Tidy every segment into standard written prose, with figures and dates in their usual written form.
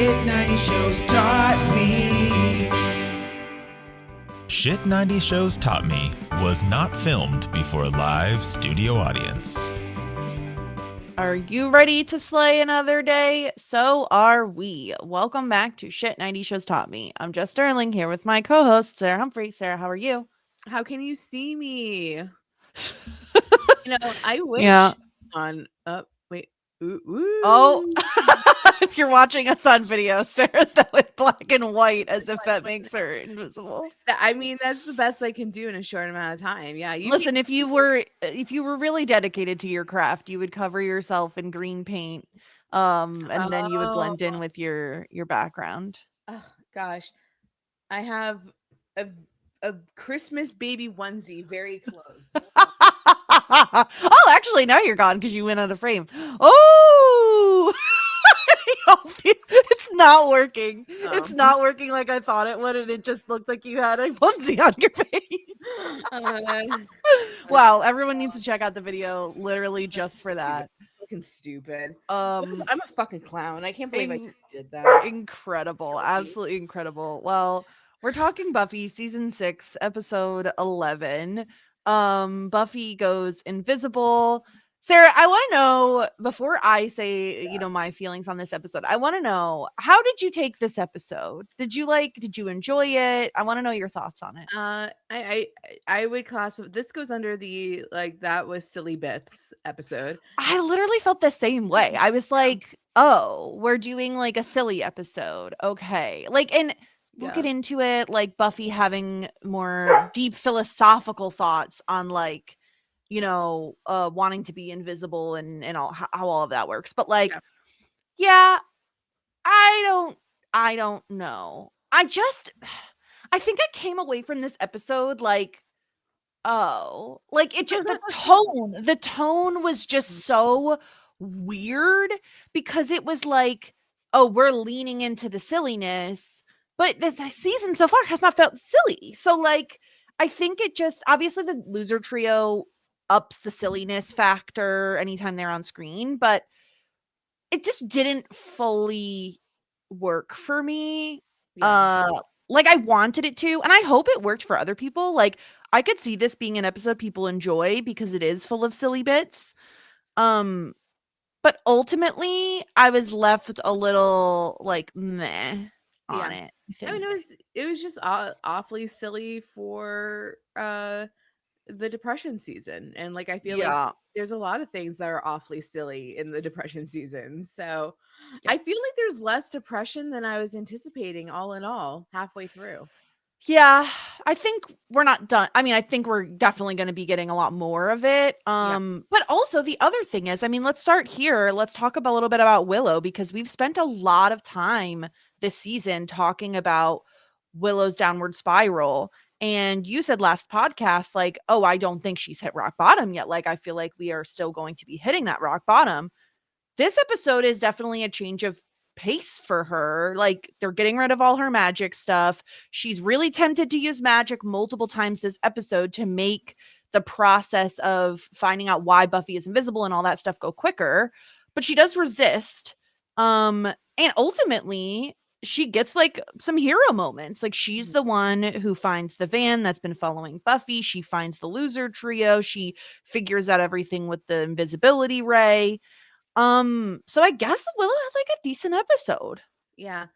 Shit 90 shows taught me. Shit 90 Shows Taught Me was not filmed before a live studio audience. Are you ready to slay another day? So are we. Welcome back to Shit 90 Shows Taught Me. I'm Jess Sterling here with my co-host, Sarah Humphrey. Sarah, how are you? How can you see me? I wish Yeah. on wait. Ooh. Oh, if you're watching us on video, Sarah's now in black and white as if that makes her invisible. I mean, that's the best I can do in a short amount of time. Yeah. Listen, if you were really dedicated to your craft, you would cover yourself in green paint, and then you would blend in with your background. Oh gosh, I have a Christmas baby onesie very close. Oh, actually, now you're gone because you went out of frame. Oh, it's not working. Oh. It's not working like I thought it would, and it just looked like you had a onesie on your face. Wow, everyone needs to check out the video literally just for that. Fucking stupid. I'm a fucking clown. I can't believe I just did that. Incredible, absolutely incredible. Well, we're talking Buffy season 6, episode 11. Buffy goes invisible. Sarah, I want to know, before I say, my feelings on this episode, I want to know, how did you take this episode? Did you enjoy it? I want to know your thoughts on it. I would this goes under the that was silly bits episode. I literally felt the same way. I was like, oh, we're doing a silly episode. Okay. And we'll get into it, Buffy having more deep philosophical thoughts on wanting to be invisible and all how all of that works. But I don't know. I think I came away from this episode it just the tone was just so weird, because it was oh, we're leaning into the silliness, but this season so far has not felt silly. So I think it just, obviously the loser trio ups the silliness factor anytime they're on screen, but it just didn't fully work for me. I wanted it to, and I hope it worked for other people. I could see this being an episode people enjoy because it is full of silly bits. But ultimately I was left a little meh on it. I mean, it was just awfully silly for the depression season, and I feel like there's a lot of things that are awfully silly in the depression season, so I feel like there's less depression than I was anticipating, all in all, halfway through. Yeah, I think we're not done. I mean, I think we're definitely going to be getting a lot more of it. But also the other thing is, I mean, let's start here. Let's talk a little bit about Willow, because we've spent a lot of time this season talking about Willow's downward spiral. And you said last podcast, oh, I don't think she's hit rock bottom yet. I feel like we are still going to be hitting that rock bottom. This episode is definitely a change of pace for her. They're getting rid of all her magic stuff. She's really tempted to use magic multiple times this episode to make the process of finding out why Buffy is invisible and all that stuff go quicker, but she does resist. And ultimately she gets some hero moments. She's the one who finds the van that's been following Buffy. She finds the loser trio. She figures out everything with the invisibility ray. So I guess Willow had a decent episode. Yeah.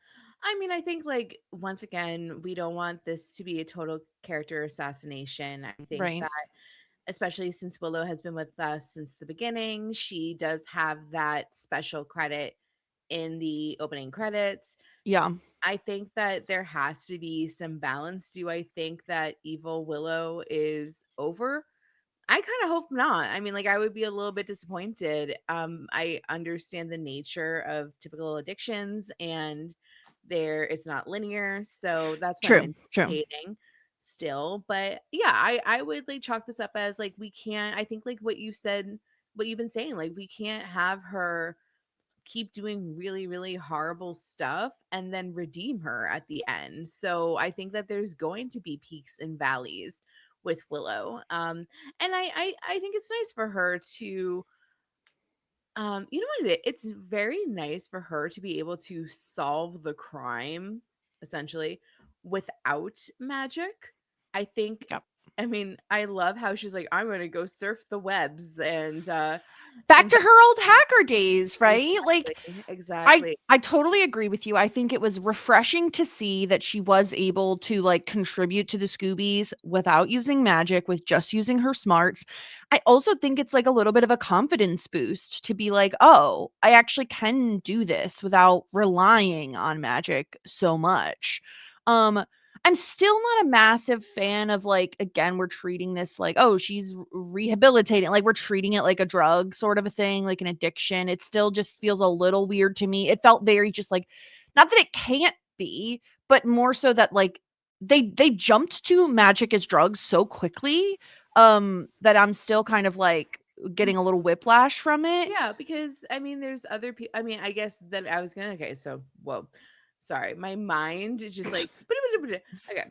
I mean, I think once again, we don't want this to be a total character assassination. I think that, especially since Willow has been with us since the beginning, she does have that special credit in the opening credits. Yeah. I think that there has to be some balance. Do I think that evil Willow is over? I kind of hope not. I mean, I would be a little bit disappointed. I understand the nature of typical addictions, and it's not linear, so that's what I'm anticipating still. But yeah, I would chalk this up as we can't. I think what you said, what you've been saying, we can't have her keep doing really, really horrible stuff and then redeem her at the end. So I think that there's going to be peaks and valleys with Willow. And I think it's nice for her to You know what it's very nice for her to be able to solve the crime essentially without magic. I think Yep. I mean, I love how she's like, I'm gonna go surf the webs and Back to her old investigate. hacker days, right? Like Exactly. I Exactly. I totally agree with you. I think it was refreshing to see that she was able to like contribute to the Scoobies without using magic, with just using her smarts. I also think it's like a little bit of a confidence boost to be like, "Oh, I actually can do this without relying on magic so much." Um I'm still not a massive fan of like, again, we're treating this like, oh, she's rehabilitating, like we're treating it like a drug sort of a thing, like an addiction. It still just feels a little weird to me. It felt very just like, not that it can't be, but more so that like they jumped to magic as drugs so quickly that I'm still kind of like getting a little whiplash from it. Yeah, because I mean, there's other people. I mean, I guess that I was gonna. Okay, so whoa, sorry, my mind is just like okay.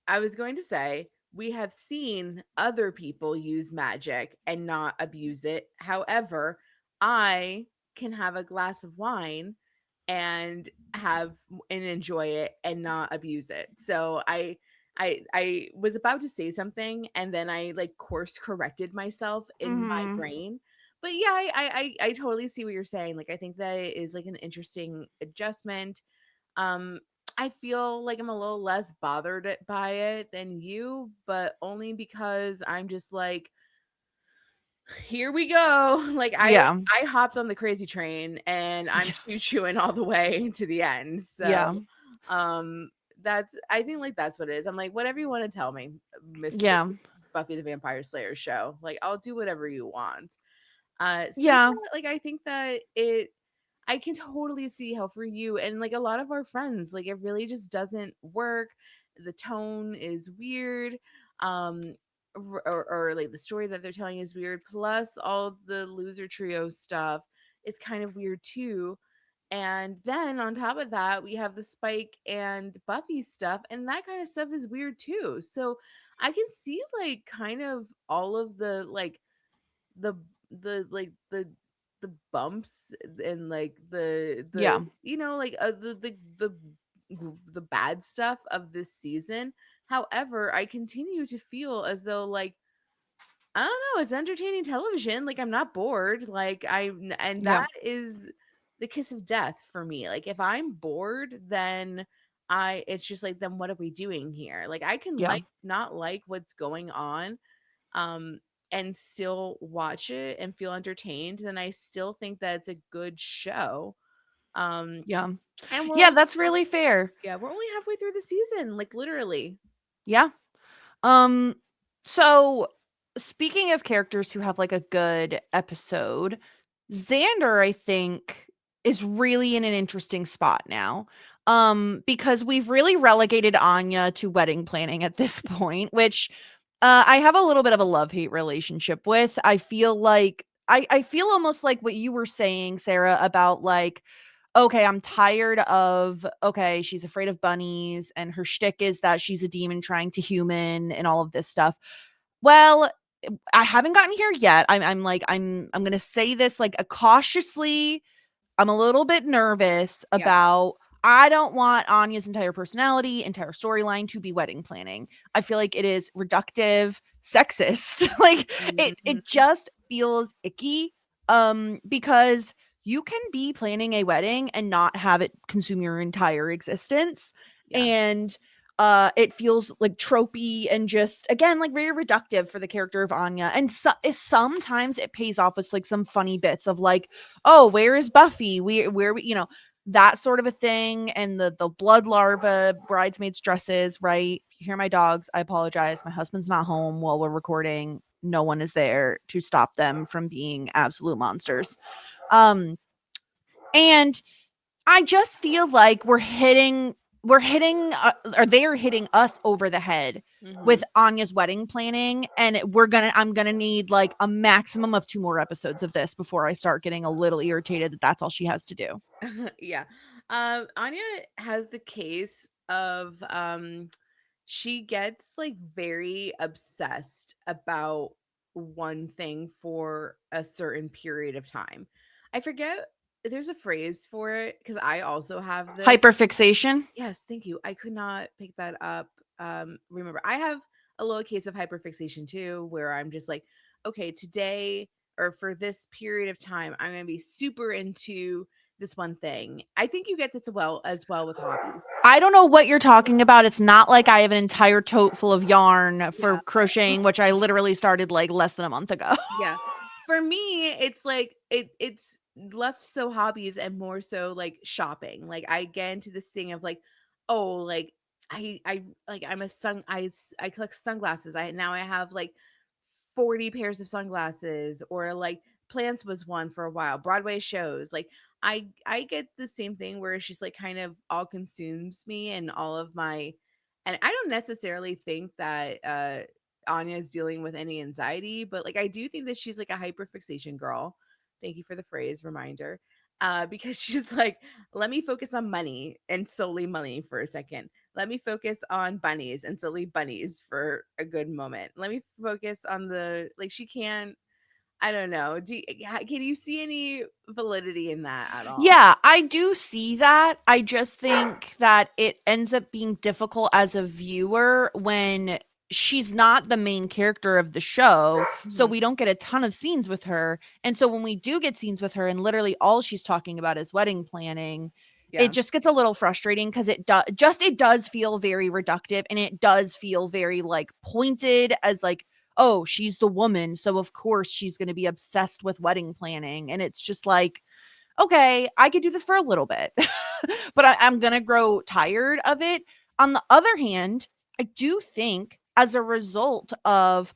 I was going to say we have seen other people use magic and not abuse it. However, I can have a glass of wine and enjoy it and not abuse it. So I was about to say something and then I like course corrected myself in my Mhm. brain. But yeah, I totally see what you're saying. Like I think that is like an interesting adjustment. um I feel like I'm a little less bothered by it than you, but only because I'm just like, here we go. Like Yeah. I hopped on the crazy train and I'm Yeah. chewing all the way to the end. So Yeah. um that's I think like that's what it is. I'm like, whatever you want to tell me, Mr. Yeah. Buffy the Vampire Slayer show. Like I'll do whatever you want. So Yeah. yeah, like I think that it I can totally see how for you and like a lot of our friends, like it really just doesn't work. The tone is weird. Um or like the story that they're telling is weird. Plus all the loser trio stuff is kind of weird too. And then on top of that, we have the Spike and Buffy stuff, and that kind of stuff is weird too. So I can see like kind of all of the like the bumps and like the Yeah. like the bad stuff of this season. However, I continue to feel as though like I don't know, it's entertaining television. Like I'm not bored. And Yeah. that is the kiss of death for me. Like if I'm bored, then I it's just like then what are we doing here? Like I can Yeah. like not like what's going on um and still watch it and feel entertained, then I still think that it's a good show. Um Yeah. and we're Yeah, only that's half- really fair. yeah, we're only halfway through the season, like literally. Yeah. Um, so speaking of characters who have like a good episode, Xander, I think, is really in an interesting spot now. Because we've really relegated Anya to wedding planning at this point, which I have a little bit of a love-hate relationship with. I feel like I feel almost like what you were saying, Sarah, about like, okay, I'm tired of, okay, she's afraid of bunnies and her shtick is that she's a demon trying to human and all of this stuff. Well, I haven't gotten here yet. I'm like, I'm gonna say this like a cautiously. I'm a little bit nervous Yeah. about, I don't want Anya's entire personality, entire storyline to be wedding planning. I feel like it is reductive, sexist. Like it Mhm. just feels icky because you can be planning a wedding and not have it consume your entire existence. Yeah. And it feels like tropey and just again like very reductive for the character of Anya. And sometimes it pays off with like some funny bits of like, oh, where is Buffy? Where we, that sort of a thing. And the blood larva bridesmaids dresses, right? If you hear my dogs, I apologize. My husband's not home while we're recording. No one is there to stop them from being absolute monsters. Um, and I just feel like or they're hitting us over the head Mhm. with Anya's wedding planning, and I'm gonna need like a maximum of 2 more episodes of this before I start getting a little irritated that that's all she has to do. Yeah. Anya has the case of she gets like very obsessed about one thing for a certain period of time. I forget, there's a phrase for it because I also have this. Hyperfixation. Yes, thank you. I could not pick that up. Remember, I have a little case of hyperfixation too, where I'm just like, okay, today or for this period of time, I'm going to be super into this one thing. I think you get this as well with hobbies. I don't know what you're talking about. It's not like I have an entire tote full of yarn for Yeah. crocheting, which I literally started like less than a month ago. Yeah. For me, it's like it's less so hobbies and more so like shopping. Like I get into this thing of like, oh, like I like I'm a sun I collect sunglasses. I have like 40 pairs of sunglasses, or like plants was one for a while, Broadway shows. Like I get the same thing where it's just like kind of all consumes me and all of my, and I don't necessarily think that Anya is dealing with any anxiety, but like I do think that she's like a hyperfixation girl. Thank you for the phrase reminder. Because she's like, let me focus on money and solely money for a second. Let me focus on bunnies and solely bunnies for a good moment. Let me focus on the, like, she can't, I don't know. Can you see any validity in that at all? Yeah, I do see that. I just think that it ends up being difficult as a viewer when she's not the main character of the show. So Mhm. we don't get a ton of scenes with her. And so when we do get scenes with her and literally all she's talking about is wedding planning, it Yeah. just gets a little frustrating because it does feel very reductive, and it does feel very like pointed as like, oh, she's the woman, so of course she's going to be obsessed with wedding planning. And it's just like, okay, I could do this for a little bit, but I'm going to grow tired of it. On the other hand, I do think as a result of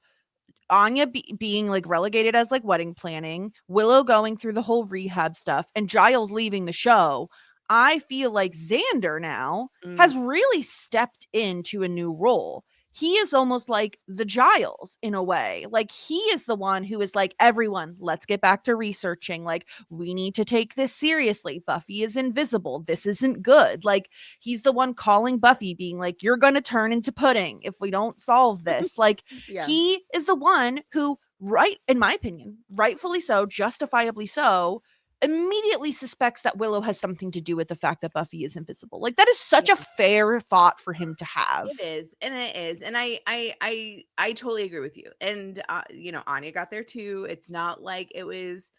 Anya being like relegated as like wedding planning, Willow going through the whole rehab stuff, and Giles leaving the show, I feel like Xander now Mm. has really stepped into a new role. He is almost like the Giles in a way. Like he is the one who is like, everyone, let's get back to researching. Like, we need to take this seriously. Buffy is invisible. This isn't good. Like, he's the one calling Buffy, being like, you're going to turn into pudding if we don't solve this. Like, Yeah. he is the one who, right, in my opinion, rightfully so, justifiably so, immediately suspects that Willow has something to do with the fact that Buffy is invisible. Like that is such a Yeah. fair thought for him to have. It is, and it is, and I totally agree with you. And Anya got there too. It's not like it was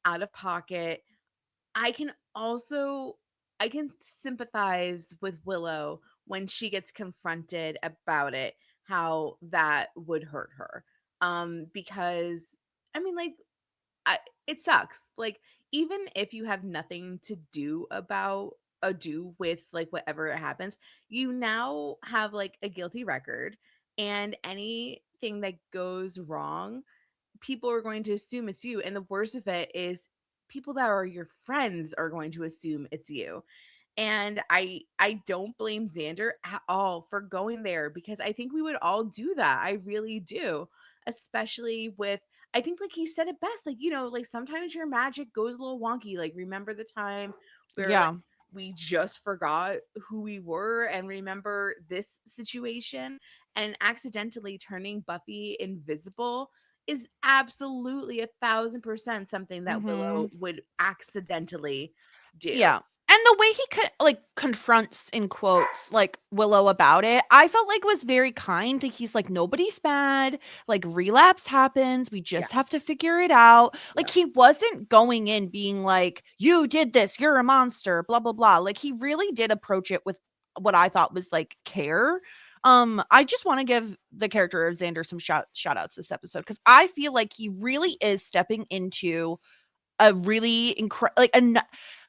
out of pocket. I can also I can sympathize with Willow when she gets confronted about it, how that would hurt her. Because I mean, like, it sucks. Like, even if you have nothing to do about do with like whatever happens, you now have like a guilty record, and anything that goes wrong, people are going to assume it's you. And the worst of it is people that are your friends are going to assume it's you. And I don't blame Xander at all for going there, because I think we would all do that. I really do. Especially with, I think like he said it best, like, like sometimes your magic goes a little wonky. Like, remember the time where like Yeah. we just forgot who we were, and remember this situation, and accidentally turning Buffy invisible is absolutely 1,000% something that Mhm. Willow would accidentally do. Yeah. And the way he like confronts in quotes like Willow about it, I felt like was very kind. Like he's like, nobody's bad. Like relapse happens. We Yeah. just have to figure it out. Like Yeah. he wasn't going in being like, you did this, you're a monster, blah blah blah. Like he really did approach it with what I thought was like care. I just want to give the character of Xander some shout outs this episode, because I feel like he really is stepping into a really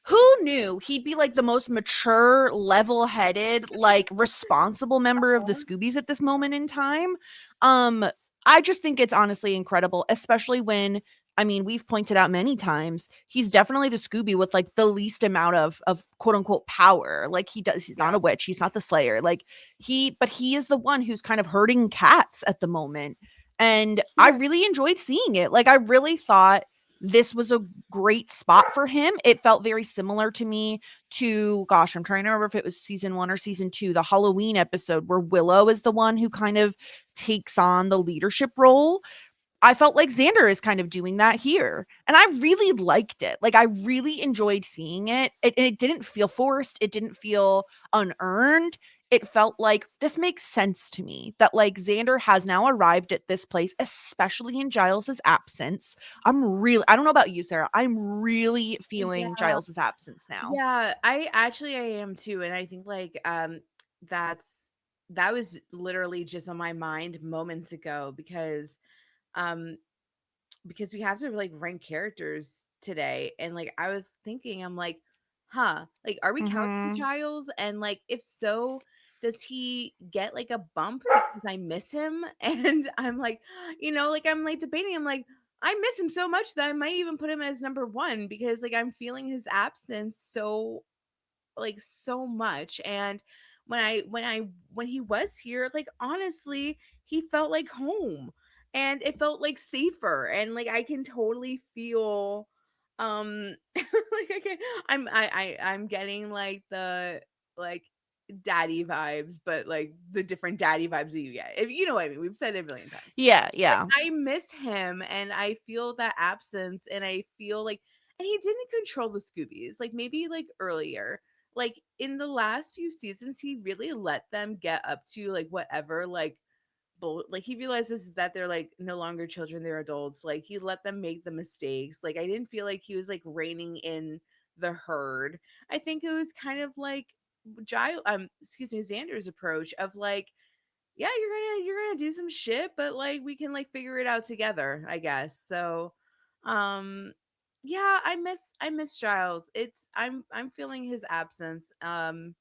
who knew he'd be like the most mature, level-headed, like responsible member of the Scoobies at this moment in time. um I just think it's honestly incredible, especially when, I mean, we've pointed out many times, he's definitely the Scooby with like the least amount of quote unquote power. Like he's not Yeah. a witch, he's not the Slayer, like but he is the one who's kind of hurting cats at the moment. And I Yeah. really enjoyed seeing it. Like I really thought this was a great spot for him. It felt very similar to me to, gosh, I'm trying to remember if it was season 1 or season 2, the Halloween episode where Willow is the one who kind of takes on the leadership role. I felt like Xander is kind of doing that here. And I really liked it. Like, I really enjoyed seeing it. It didn't feel forced. It didn't feel unearned. It felt like this makes sense to me that like Xander has now arrived at this place, especially in Giles's absence. I don't know about you, Sarah. I'm really feeling Yeah. Giles's absence now. Yeah, I am too, and I think like that's that was literally just on my mind moments ago um because we have to like rank characters today, and like I was thinking, I'm like, huh, like are we counting Mhm. Giles? And like if so, does he get like a bump because I miss him? And I'm like, like I'm like debating, I'm like, I miss him so much that I might even put him as number one because like I'm feeling his absence so much. And when he was here, like honestly, he felt like home, and it felt like safer, and like I can totally feel like I'm getting like the like daddy vibes, but like the different daddy vibes that you get, if you know what I mean. We've said it a million times. Yeah, Like, yeah. I miss him, and I feel that absence, and I feel like, and he didn't control the Scoobies, like, maybe, like, earlier. Like, in the last few seasons, he really let them get up to, like, whatever, like, like, he realizes that they're, like, no longer children, they're adults. Like, he let them make the mistakes. Like, I didn't feel like he was, like, reining in the herd. I think it was kind of like Xander's approach of, like, yeah, you're gonna do some shit, but like we can like figure it out together, I guess. So yeah, I miss Giles. I'm feeling his absence. I'm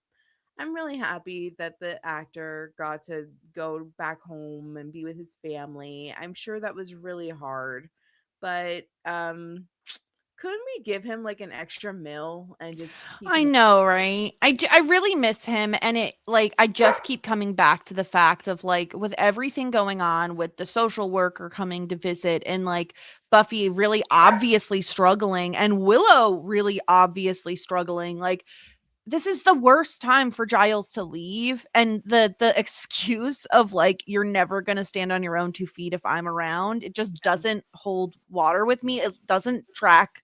really happy that the actor got to go back home and be with his family. I'm sure that was really hard, but couldn't we give him like an extra meal and just keep I him? know, right? I really miss him, and it like I just keep coming back to the fact of like with everything going on with the social worker coming to visit and like Buffy really obviously struggling and Willow really obviously struggling, like this is the worst time for Giles to leave, and the excuse of like you're never going to stand on your own 2 feet if I'm around, it just doesn't hold water with me. It doesn't track.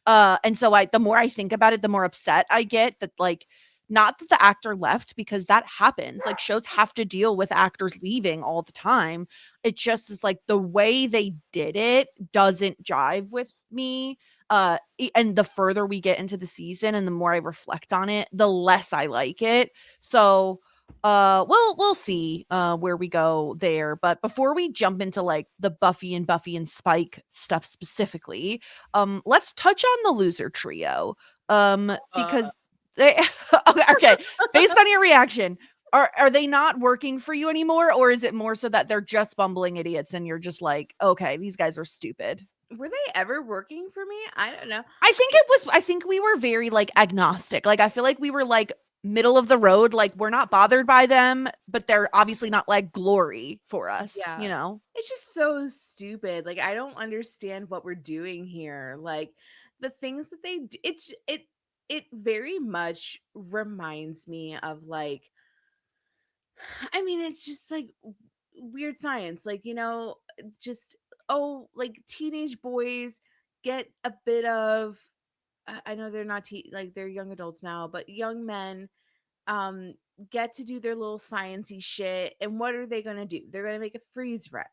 And so the more I think about it, the more upset I get that like not that the actor left, because that happens. Like shows have to deal with actors leaving all the time. It just is like the way they did it doesn't jive with me. And the further we get into the season and the more I reflect on it, the less I like it. So we'll see where we go there. But before we jump into like the Buffy and Spike stuff specifically, let's touch on the loser trio. Because they okay, based on your reaction, are they not working for you anymore, or is it more so that they're just bumbling idiots and you're just like, okay, these guys are stupid? Were they ever working for me? I don't know. I think we were very like agnostic. Like I feel like we were like middle of the road, like we're not bothered by them, but they're obviously not like glory for us, you Yeah. know? It's just so stupid. Like I don't understand what we're doing here. Like the things that it very much reminds me of like I mean it's just like weird science. Like, just like teenage boys get a bit of I know they're not like they're young adults now, but young men um get to do their little sciencey shit, and what are they going to do? They're going to make a freeze ray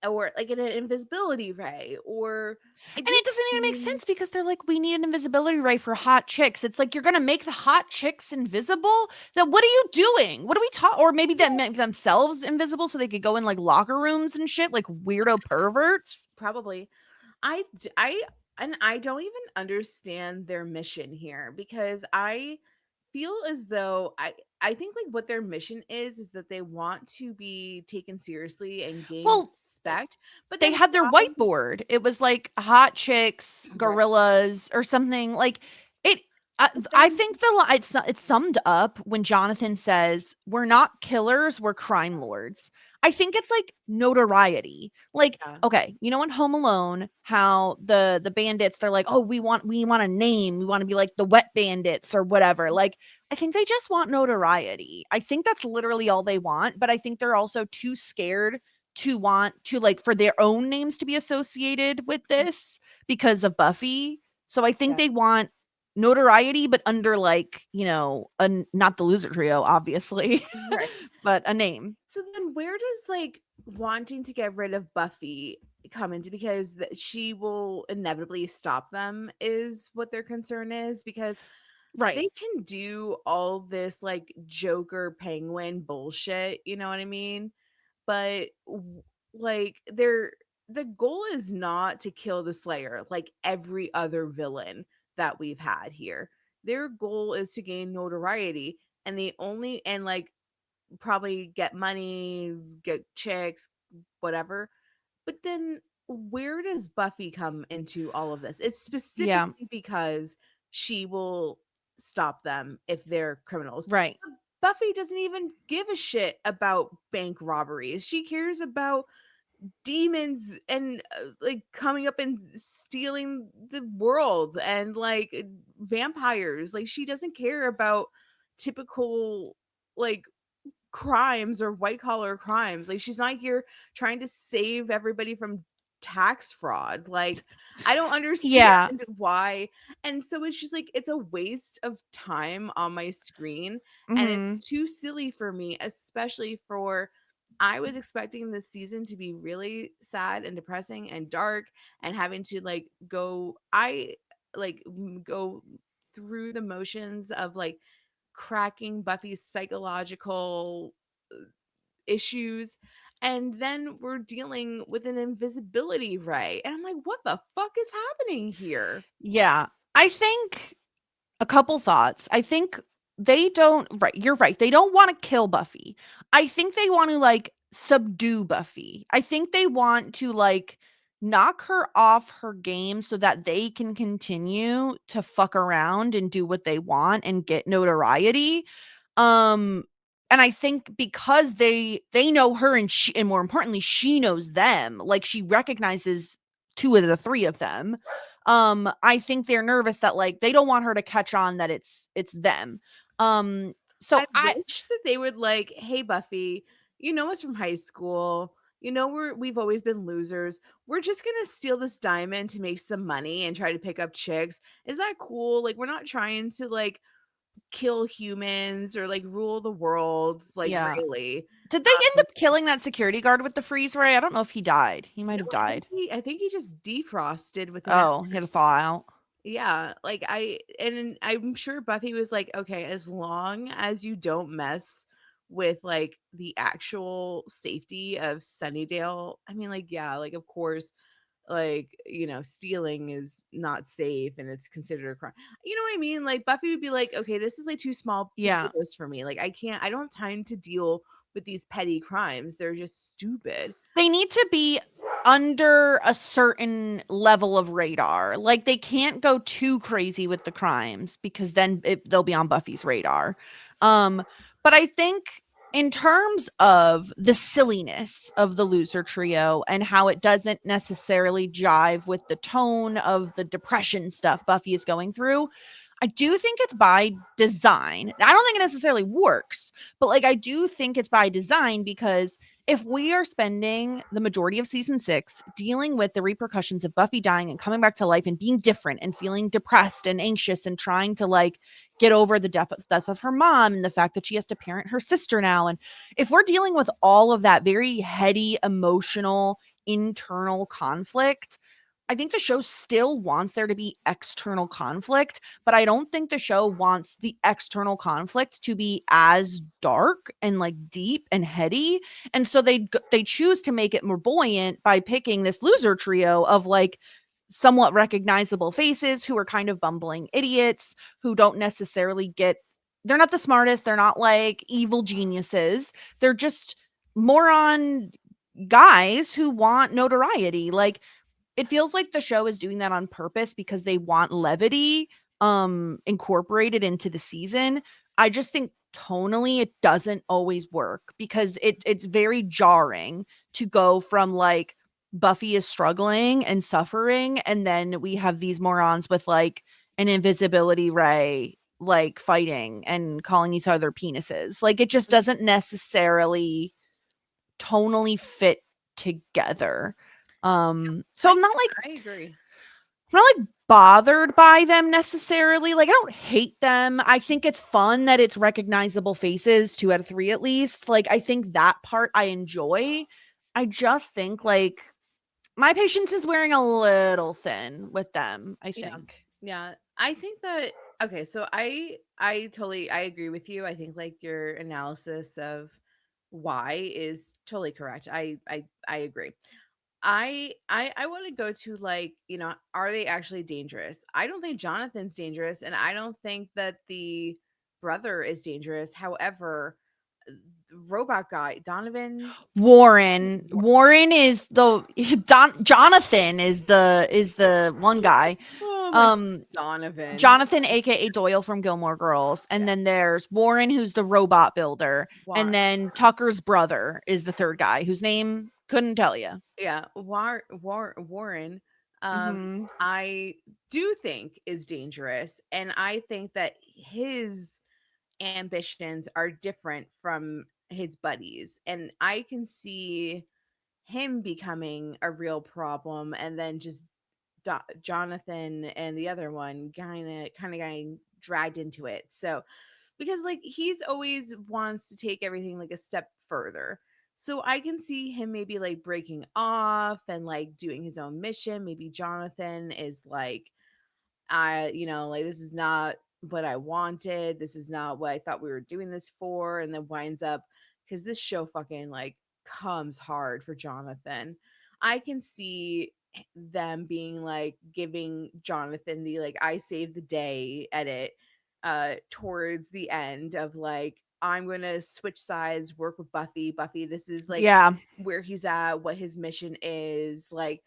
or like an invisibility ray, or it And it just doesn't even make seems sense because they're like, we need an invisibility ray for hot chicks. It's like you're gonna make the hot chicks invisible. Then what are you doing? What are we talking? Or maybe that make themselves invisible so they could go in like locker rooms and shit, like weirdo perverts. probably I don't even understand their mission here because I feel as though I think like what their mission is that they want to be taken seriously and gain Well, respect, but they then had their why whiteboard. It was like hot chicks, right, gorillas, or something. Like it. but I then think it's summed up when Jonathan says, "We're not killers, we're crime lords." I think it's like notoriety. Like, yeah, okay, you know, in Home Alone, how the bandits they're like, "Oh, we want a name, we want to be like the Wet Bandits or whatever." Like, I think they just want notoriety. I think that's literally all they want. But I think they're also too scared to want to like for their own names to be associated with this because of Buffy. So I think they want notoriety, but under like, not the loser trio, obviously, Right. but a name. So then where does like wanting to get rid of Buffy come into, because she will inevitably stop them is what their concern is, because Right. they can do all this like Joker Penguin bullshit, you know what I mean? But like the goal is not to kill the Slayer like every other villain that we've had here. Their goal is to gain notoriety, and they only and like probably get money, get chicks, whatever. But then where does Buffy come into all of this? It's Yeah. specifically because she will stop them if they're criminals. Right. Buffy doesn't even give a shit about bank robberies. She cares about demons and like coming up and stealing the world and like vampires. Like she doesn't care about typical like crimes or white collar crimes. Like she's not here trying to save everybody from tax fraud. Like I don't Yeah. understand why. And so it's just like it's a waste of time on my screen, and it's too silly for me, especially for I was expecting this season to be really sad and depressing and dark and having to like go through the motions of like cracking Buffy's psychological issues. And then we're dealing with an invisibility ray. And I'm like, what the fuck is happening here? Yeah. I think a couple thoughts. I think they don't, right, you're right. They don't want to kill Buffy. I think they want to like subdue Buffy. I think they want to like knock her off her game so that they can continue to fuck around and do what they want and get notoriety. Um and I think because they know her, and more importantly she knows them, like she recognizes two of the three of them. I think they're nervous that like they don't want her to catch on that it's them. So I wish that they would like, hey Buffy, you know us from high school. You know we've always been losers. We're just gonna steal this diamond to make some money and try to pick up chicks. Is that cool? Like we're not trying to like kill humans or like rule the world. Like yeah. really. Did they end up killing that security guard with the freeze ray? I don't know if he died. He might No, have died. I think he just defrosted with an Oh, he had to thaw out. yeah, like I'm sure Buffy was like, okay, as long as you don't mess with like the actual safety of Sunnydale. I mean, like, yeah, like of course, like, stealing is not safe and it's considered a crime. You know what I mean? Like Buffy would be like, okay, this is like too small Yeah. potatoes for me. Like I don't have time to deal with these petty crimes. They're just stupid. They need to be under a certain level of radar. Like they can't go too crazy with the crimes because then they'll be on Buffy's radar. But I think in terms of the silliness of the loser trio and how it doesn't necessarily jive with the tone of the depression stuff Buffy is going through, I do think it's by design. I don't think it necessarily works, but like I do think it's by design because if we are spending the majority of season 6 dealing with the repercussions of Buffy dying and coming back to life and being different and feeling depressed and anxious and trying to like get over the death of her mom and the fact that she has to parent her sister now, and if we're dealing with all of that very heady, emotional, internal conflict, I think the show still wants there to be external conflict, but I don't think the show wants the external conflict to be as dark and like deep and heady. And so they choose to make it more buoyant by picking this loser trio of like somewhat recognizable faces who are kind of bumbling idiots who don't necessarily they're not the smartest, they're not like evil geniuses. They're just moron guys who want notoriety. Like it feels like the show is doing that on purpose because they want levity incorporated into the season. I just think tonally it doesn't always work because it's very jarring to go from like Buffy is struggling and suffering, and then we have these morons with like an invisibility ray like fighting and calling each other penises. Like it just doesn't necessarily tonally fit together. So I'm not like I agree. I'm not like bothered by them necessarily. Like I don't hate them. I think it's fun that it's recognizable faces, 2 out of 3 at least. Like I think that part I enjoy. I just think like my patience is wearing a little thin with them, I Yeah. think. Yeah. I think that okay, so I totally I agree with you. I think like your analysis of why is totally correct. I agree. I want to go to like, are they actually dangerous? I don't think Jonathan's dangerous and I don't think that the brother is dangerous. However, robot guy, Donovan, Warren is the Jonathan is the one guy. oh my Um Donovan. Jonathan, aka Doyle from Gilmore Girls, and then there's Warren, who's the robot builder, and War, then Tucker's brother is the third guy, whose name couldn't tell you. yeah, Warren. Hmm. I do think is dangerous, and I think that his ambitions are different from his buddies, and I can see him becoming a real problem, and then just Jonathan and the other one kind of getting dragged into it. So because like he's always wants to take everything like a step further. So I can see him maybe like breaking off and like doing his own mission. Maybe Jonathan is like, like this is not what I wanted. This is not what I thought we were doing this for. And then winds up because this show fucking like comes hard for Jonathan. I can see them being like giving Jonathan the like I saved the day edit towards the end of like I'm gonna switch sides, work with Buffy. This is like Yeah. where he's at, what his mission is, like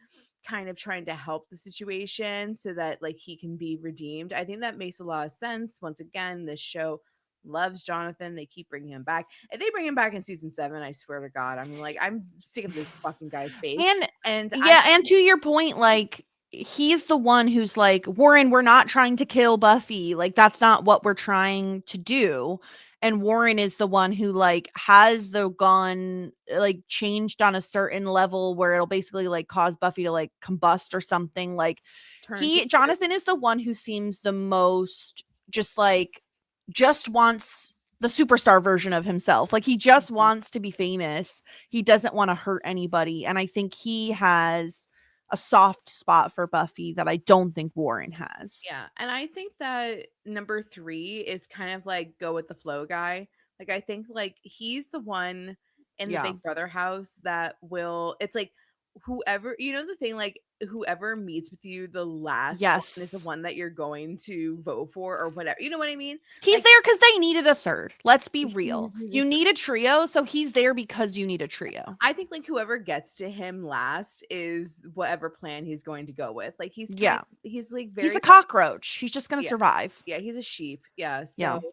kind of trying to help the situation so that like he can be redeemed. I think that makes a lot of sense. Once again, this show loves Jonathan. They keep bringing him back. If they bring him back in season 7, I swear to God, I'm like, I'm sick of this fucking guy's face. And And I yeah, and to your point, like he's the one who's like, Warren, we're not trying to kill Buffy. Like that's not what we're trying to do. And Warren is the one who like has the gun like changed on a certain level where it'll basically like cause Buffy to like combust or something. Like turn to Jonathan is the one who seems the most just like just wants the superstar version of himself. Like he just wants to be famous. He doesn't want to hurt anybody. And I think he has a soft spot for Buffy that I don't think Warren has. Yeah, and I think that number 3 is kind of like go with the flow guy. Like I think like he's the one in the Yeah. Big Brother house that will it's like whoever, the thing like whoever meets with you the last one is the Yes. one that you're going to vote for or whatever. You know what I mean? He's Like there because they needed a third. Let's be real. he's You need a trio, so he's there because you need a trio. I think like whoever gets to him last is whatever plan he's going to go with. Like Yeah. he's like very He's a much cockroach. He's just going to yeah. survive. Yeah, he's a sheep. Yeah. Yeah. So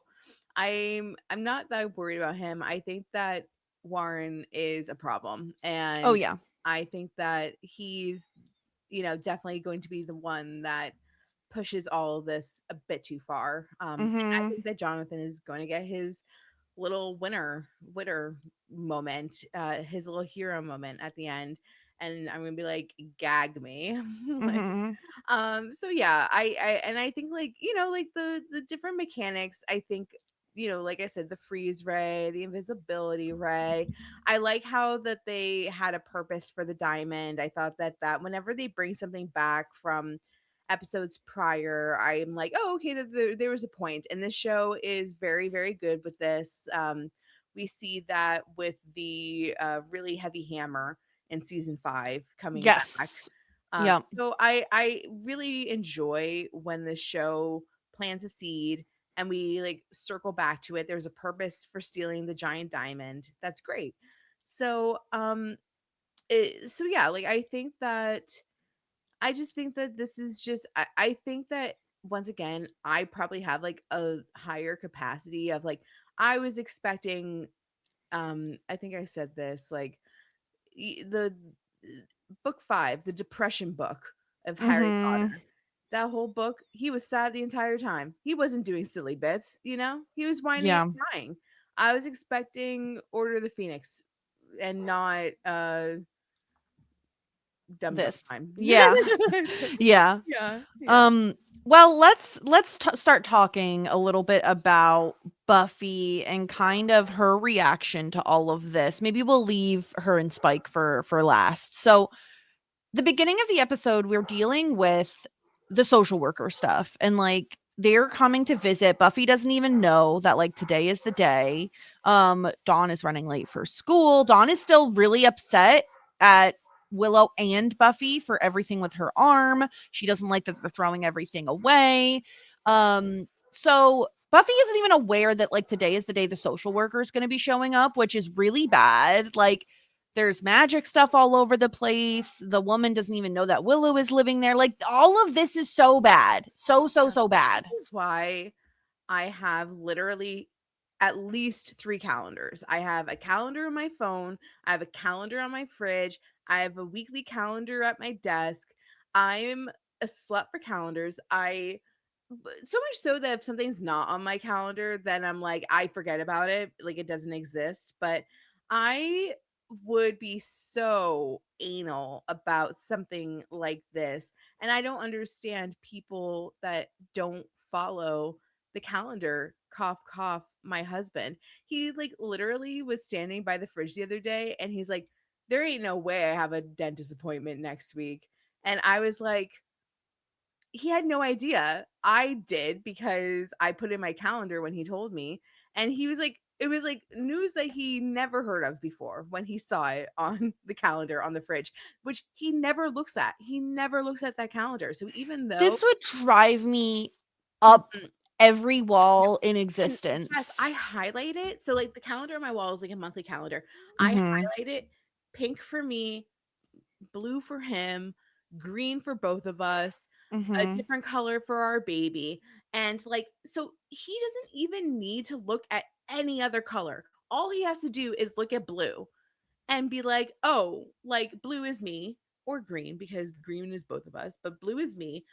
I'm not that worried about him. I think that Warren is a problem. Oh, And yeah. I think that he's, definitely going to be the one that pushes all of this a bit too far. And I Hmm. think that Jonathan is going to get his little winner moment, his little hero moment at the end. And I'm gonna be like, gag me. Like, Hmm. so yeah, I think like like the different mechanics. I think like I said, the freeze ray, the invisibility ray. I like how that they had a purpose for the diamond. I thought that whenever they bring something back from episodes prior, I'm like, oh okay, there was a point, and this show is very very good with this. We see that with the really heavy hammer in season 5 coming back. Yes. Yeah. So I really enjoy when the show plants a seed and we like circle back to it. There's a purpose for stealing the giant diamond. That's great. So so yeah, like I just think that this is just I think that once again I probably have like a higher capacity of like I was expecting I think I said this like the book 5, the depression book of Harry Hmm. Potter. That whole book, he was sad the entire time. He wasn't doing silly bits, He was whining Yeah. and crying. I was expecting Order of the Phoenix and not dumb this. time. Yeah. Yeah. Yeah. Well, let's start talking a little bit about Buffy and kind of her reaction to all of this. Maybe we'll leave her and Spike for last. So, the beginning of the episode, we're dealing with the social worker stuff, and like they're coming to visit. Buffy doesn't even know that like today is the day. Dawn is running late for school. Dawn is still really upset at Willow and Buffy for everything with her arm. She doesn't like that they're throwing everything away. So Buffy isn't even aware that like today is the day the social worker is going to be showing up, which is really bad. Like there's magic stuff all over the place. The woman doesn't even know that Willow is living there. Like all of this is so bad. So bad. This is why I have literally at least 3 calendars. I have a calendar on my phone. I have a calendar on my fridge. I have a weekly calendar at my desk. I'm a slut for calendars. So much so that if something's not on my calendar, then I'm like, I forget about it. Like it doesn't exist. But I would be so anal about something like this. And I don't understand people that don't follow the calendar. Cough, cough, my husband. He like literally was standing by the fridge the other day and he's like, there ain't no way I have a dentist appointment next week. And I was like, he had no idea. I did because I put in my calendar when he told me. And he was like, it was like news that he never heard of before when he saw it on the calendar on the fridge, which he never looks at. He never looks at that calendar. So even though This would drive me up Mhm. every wall in And existence. yes, I highlight it. So like the calendar on my wall is like a monthly calendar. I Mhm. highlight it pink for me, blue for him, green for both of us, a Mhm. different color for our baby. And like, so he doesn't even need to look at any other color. All he has to do is look at blue and be like, oh, like blue is me, or green, because green is both of us, but blue is me.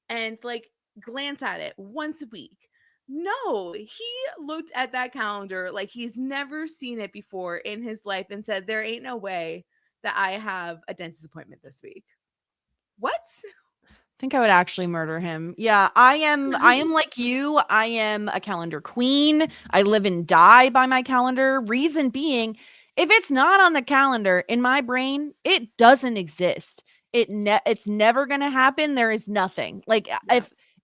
And like glance at it once a week. No, he looked at that calendar like he's never seen it before in his life and said, there ain't no way that I have a dentist appointment this week. What? Think I would actually murder him. Yeah, I am like you. I am a calendar queen. I live and die by my calendar. Reason being, if it's not on the calendar in my brain, it doesn't exist. It's never going to happen. There is nothing. Like Yeah.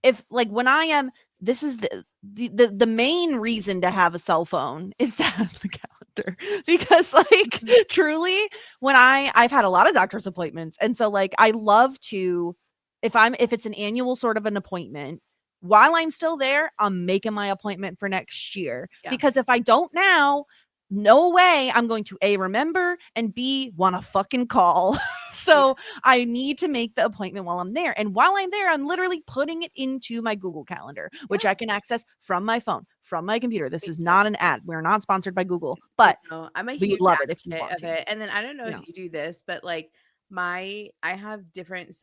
if like when I am this is the main reason to have a cell phone is to have the calendar because like truly when I've had a lot of doctor's appointments and so like I love to if it's an annual sort of an appointment, while I'm still there, I'm making my appointment for next year. Yeah. Because if I don't now, no way I'm going to A, remember, and B, want to fucking call. So I need to make the appointment while I'm there. And while I'm there, I'm literally putting it into my Google Calendar, which Yeah. I can access from my phone, from my computer. This is Thank you. not an ad. We're not sponsored by Google, but No, I'm a we huge would love it if you advocate want of to. it. And then I don't know Yeah. if you do this, but like I have different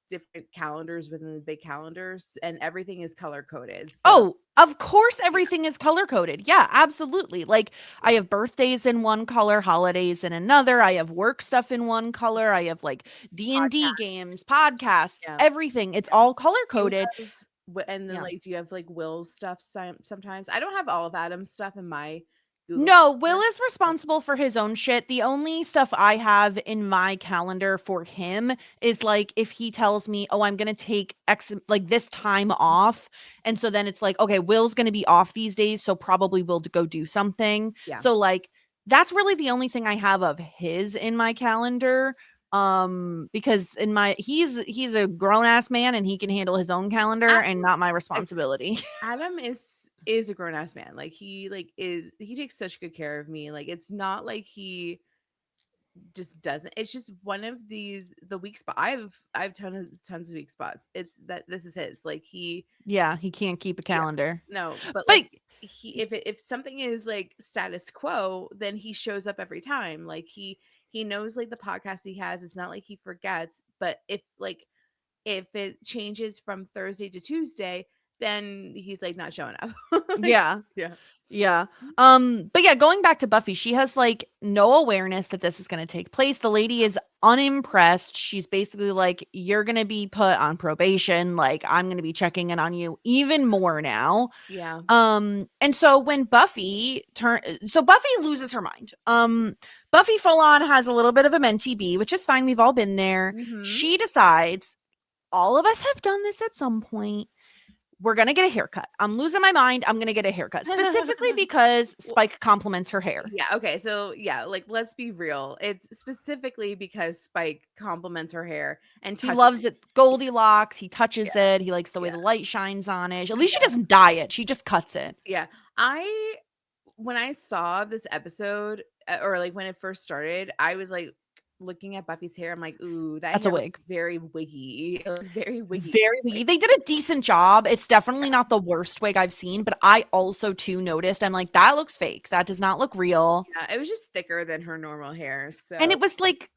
different calendars within the big calendars and everything is color coded. So Oh, of course everything is color coded. Yeah, absolutely. Like I have birthdays in one color, holidays in another. I have work stuff in one color. I have like D&D podcast. games, podcasts, Yeah. everything. It's all color Do you coded. have and then Yeah. like do you have like Will's stuff sometimes? I don't have all of Adam's stuff in my Google No, Will Calendar. is responsible for his own shit. The only stuff I have in my calendar for him is like if he tells me, "Oh, I'm going to take X like this time off." And so then it's like, "Okay, Will's going to be off these days, so probably we'll go do something." Yeah. So like that's really the only thing I have of his in my calendar because in my he's a grown ass man and he can handle his own calendar and not my responsibility. Adam is a grown ass man. Like he takes such good care of me. Like it's not like he just doesn't. It's just one of the weak spot. I have tons of weak spots. It's that this is his. Like Yeah, he can't keep a calendar. no, but But like if something is like status quo, then he shows up every time. Like he knows like the podcast he has. It's not like he forgets. But if it changes from Thursday to Tuesday, then he's like not showing up. Like, yeah. yeah. Yeah. But yeah, going back to Buffy, she has like no awareness that this is going to take place. The lady is unimpressed. She's basically like, you're going to be put on probation. Like, I'm going to be checking in on you even more now. Yeah. And so when Buffy Buffy loses her mind. Buffy full on has a little bit of a mentee B, which is fine. We've all been there. Mhm. She decides, all of us have done this at some point. We're going to get a haircut. I'm losing my mind. I'm going to get a haircut, specifically because Spike compliments her hair. Yeah. Okay. So yeah, like let's be real. It's specifically because Spike compliments her hair and He touches loves it. Goldilocks. He touches Yeah. it. He likes the way Yeah. the light shines on it. At least she Yeah. doesn't dye it. She just cuts it. Yeah. When I saw this episode, or like when it first started, I was like looking at Buffy's hair. I'm like, ooh, that That's a hair looks wig. very wiggy. It was very wiggy. to Very me. wiggy. They did a decent job. It's definitely not the worst wig I've seen, but I also too noticed. I'm like, that looks fake. That does not look real. Yeah, it was just thicker than her normal hair. So And it was like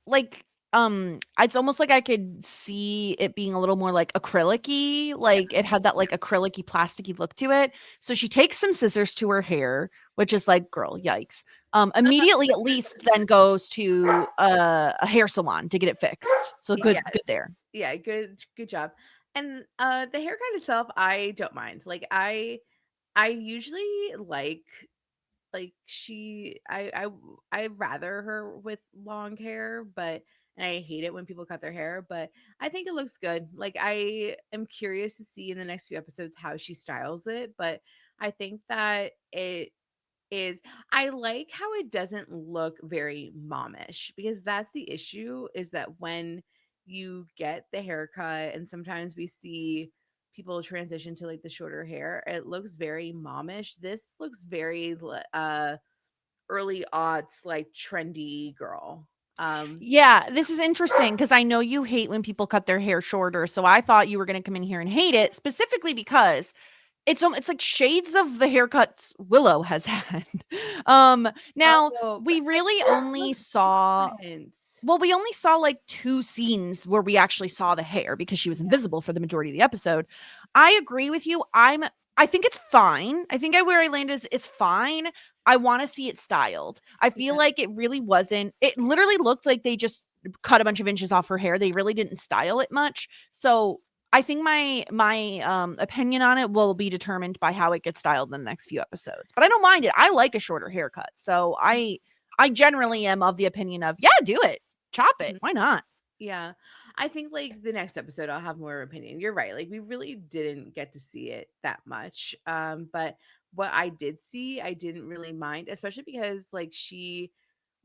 it's almost like I could see it being a little more like acrylic-y. Like it had that like acrylic-y, plasticky look to it. So she takes some scissors to her hair, which is like, girl, yikes. Immediately at least then goes to a hair salon to get it fixed. So good Yes. there. Yeah, good job. And the haircut itself, I don't mind. Like I usually I'd rather her with long hair, but and I hate it when people cut their hair, but I think it looks good. Like I am curious to see in the next few episodes how she styles it, but I think that it is I like how it doesn't look very momish, because that's the issue, is that when you get the haircut and sometimes we see people transition to like the shorter hair, it looks very momish. This looks very early aughts, like trendy girl. Yeah, this is interesting because I know you hate when people cut their hair shorter. So I thought you were going to come in here and hate it specifically because it's like shades of the haircuts Willow has had. Now Oh, we but really it only looks saw different. we only saw like 2 scenes where we actually saw the hair because she was invisible for the majority of the episode. I agree with you. I think it's fine. I think where I land is it's fine. I want to see it styled. I feel Yeah. like it really wasn't. It literally looked like they just cut a bunch of inches off her hair. They really didn't style it much. So I think my opinion on it will be determined by how it gets styled in the next few episodes. But I don't mind it. I like a shorter haircut. So I generally am of the opinion of, yeah, do it. Chop it. Mhm. Why not? Yeah. I think like the next episode I'll have more opinion. You're right. Like we really didn't get to see it that much. But what I did see, I didn't really mind, especially because like she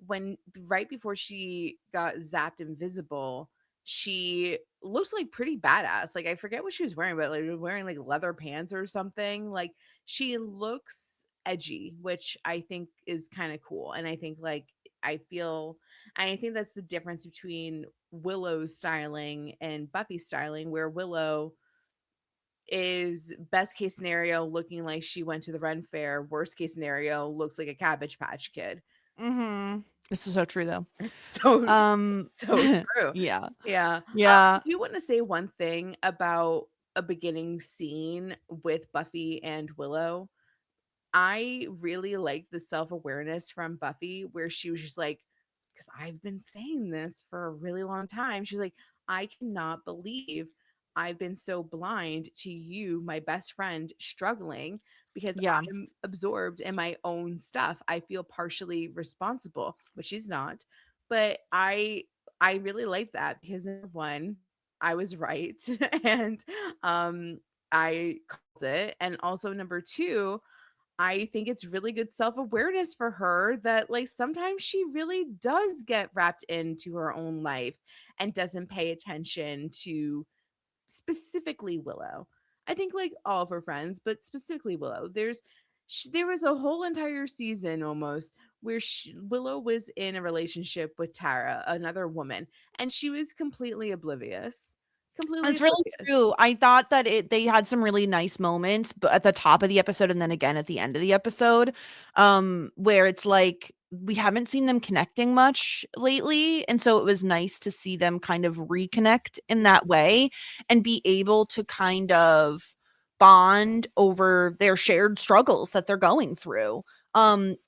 when right before she got zapped invisible, she looks like pretty badass. Like I forget what she was wearing, but like wearing like leather pants or something. Like she looks edgy, which I think is kind of cool. And I think like I think that's the difference between Willow's styling and Buffy's styling, where Willow is best case scenario looking like she went to the Ren Fair, worst case scenario looks like a Cabbage Patch Kid. Mm-hmm. This is so true though. It's so Um so true. yeah. Yeah. Yeah. I do want to say one thing about a beginning scene with Buffy and Willow. I really like the self-awareness from Buffy, where she was just like, because I've been saying this for a really long time. She's like, I cannot believe I've been so blind to you, my best friend, struggling because Yeah. I'm absorbed in my own stuff. I feel partially responsible, but she's not. But I really like that because number one, I was right and I called it. And also number two, I think it's really good self-awareness for her that like sometimes she really does get wrapped into her own life and doesn't pay attention to specifically Willow. I think like all of her friends, but specifically Willow. There was a whole entire season almost where Willow was in a relationship with Tara, another woman, and she was completely oblivious. Completely It's really oblivious. true. I thought that they had some really nice moments, but at the top of the episode and then again at the end of the episode, where it's like we haven't seen them connecting much lately, and so it was nice to see them kind of reconnect in that way and be able to kind of bond over their shared struggles that they're going through.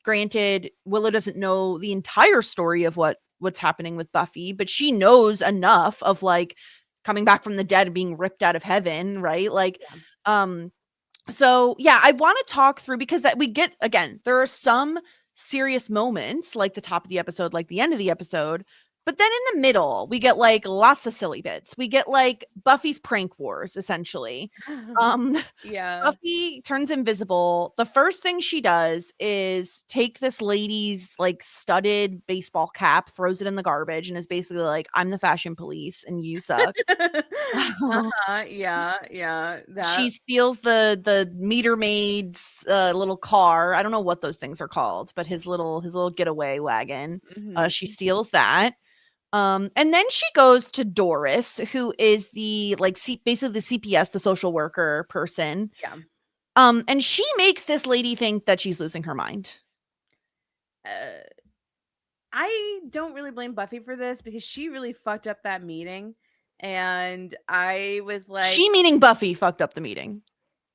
Granted, Willow doesn't know the entire story of what what's happening with Buffy, but she knows enough of like coming back from the dead and being ripped out of heaven, right? Like, so yeah, I want to talk through, because that we get, again, there are some serious moments like the top of the episode, like the end of the episode, but then in the middle we get like lots of silly bits. We get like Buffy's prank wars, essentially. Yeah. Buffy turns invisible. The first thing she does is take this lady's like studded baseball cap, throws it in the garbage, and is basically like, I'm the fashion police and you suck. Yeah. She steals the meter maid's little car. I don't know what those things are called, but his little getaway wagon. She steals that. And then she goes to Doris, who is the like basically the CPS, the social worker person. Yeah. And she makes this lady think that she's losing her mind. I don't really blame Buffy for this, because she really fucked up that meeting. And I was like, she meaning Buffy fucked up the meeting.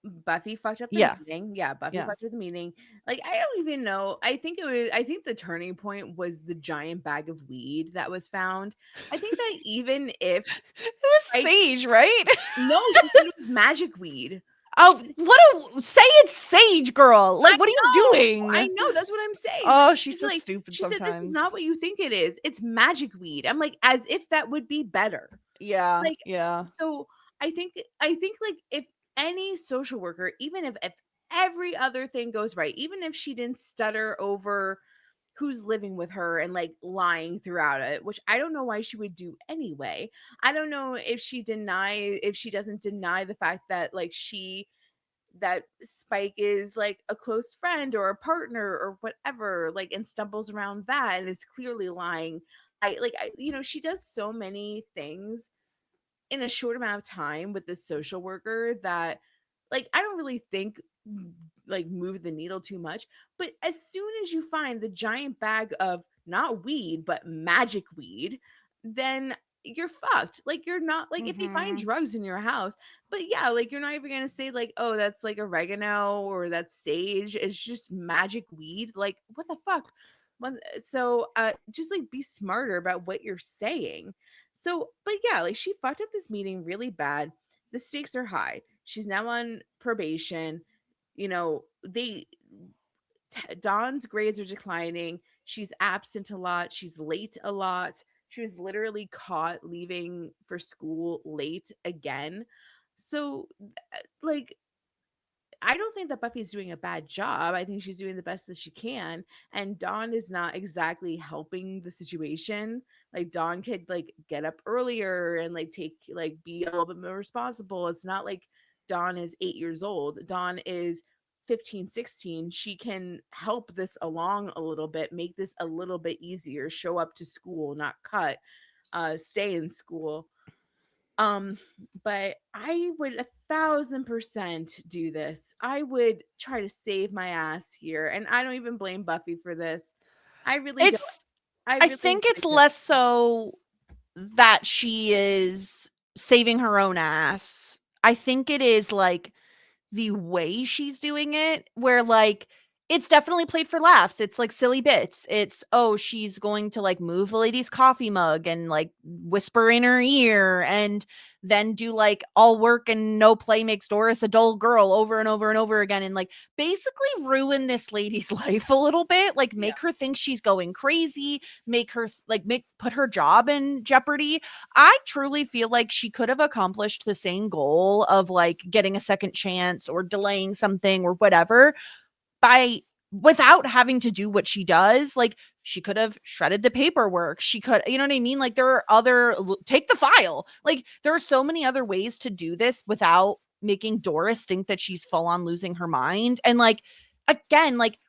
Buffy fucked up the meeting. Yeah, Buffy fucked up the meeting. Like, I don't even know. I think the turning point was the giant bag of weed that was found. I think that even if it was sage, right? No, she said it was magic weed. Oh, say it's sage, girl. Like, what are you doing? I know, that's what I'm saying. Oh, she's so like, stupid she sometimes. said, this is not what you think it is. It's magic weed. I'm like, as if that would be better. Yeah. Like, yeah. So I think like, if any social worker, even if every other thing goes right, even if she didn't stutter over who's living with her and like lying throughout it, which I don't know why she would do anyway. I don't know if she doesn't deny the fact that like that Spike is like a close friend or a partner or whatever, like, and stumbles around that and is clearly lying. She does so many things in a short amount of time with this social worker that, like, I don't really think like move the needle too much. But as soon as you find the giant bag of not weed but magic weed, then you're fucked. Like, you're not like, if they find drugs in your house, but yeah, like, you're not even gonna say like, oh, that's like oregano or that's sage. It's just magic weed. Like, what the fuck? So just like be smarter about what you're saying. So, but yeah, like, she fucked up this meeting really bad. The stakes are high. She's now on probation. Dawn's grades are declining. She's absent a lot. She's late a lot. She was literally caught leaving for school late again. So, like, I don't think that Buffy's doing a bad job. I think she's doing the best that she can. And Dawn is not exactly helping the situation. Like, Dawn could like get up earlier and like be a little bit more responsible. It's not like Dawn is 8 years old. Dawn is 15, 16. She can help this along a little bit, make this a little bit easier, show up to school, not cut, stay in school. But I would 1,000% do this. I would try to save my ass here. And I don't even blame Buffy for this. I really don't. I think it's less so that she is saving her own ass. I think it is like the way she's doing it, where like it's definitely played for laughs. It's like silly bits. It's, oh, she's going to like move the lady's coffee mug and like whisper in her ear and then do like all work and no play makes Doris a dull girl over and over and over again, and like basically ruin this lady's life a little bit, like make her think she's going crazy, make her like put her job in jeopardy. I truly feel like she could have accomplished the same goal of like getting a second chance or delaying something or whatever without having to do what she does. Like, she could have shredded the paperwork. She could, you know what I mean? Like, there are take the file. Like, there are so many other ways to do this without making Doris think that she's full on losing her mind. And like, again, like,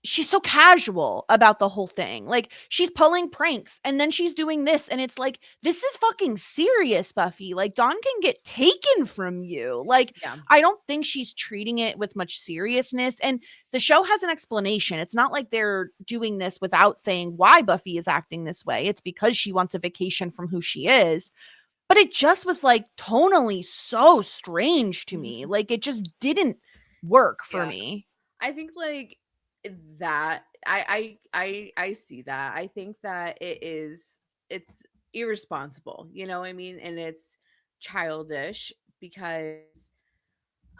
she's so casual about the whole thing. Like, she's pulling pranks and then she's doing this. And it's like, this is fucking serious, Buffy. Like, Dawn can get taken from you. Like, I don't think she's treating it with much seriousness. And the show has an explanation. It's not like they're doing this without saying why Buffy is acting this way. It's because she wants a vacation from who she is. But it just was like tonally so strange to me. Like, it just didn't work for me. I think like that I see that. I think that it's irresponsible, you know what I mean? And it's childish because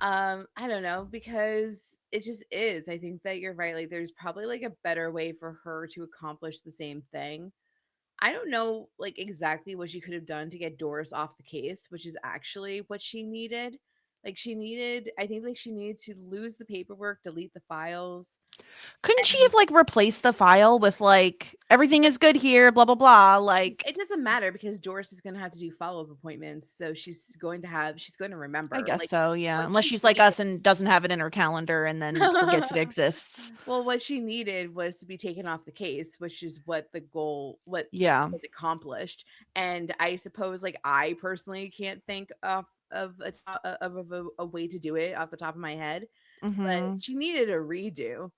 I don't know, because it just is. I think that you're right. Like there's probably like a better way for her to accomplish the same thing. I don't know like exactly what she could have done to get Doris off the case, which is actually what she needed. Like she needed, I think like she needed to lose the paperwork, delete the files. Couldn't she have like replaced the file with like everything is good here, blah blah blah? Like It doesn't matter because Doris is going to have to do follow-up appointments, so she's going to I remember. guess Like so, yeah. what Unless she she's like needed. us and doesn't have it in her calendar and then forgets it exists. Well, what she needed was to be taken off the case, which is what the goal what Yeah. was accomplished. And I suppose like I personally can't think of a way to do it off the top of my head, but Hmm. she needed a redo.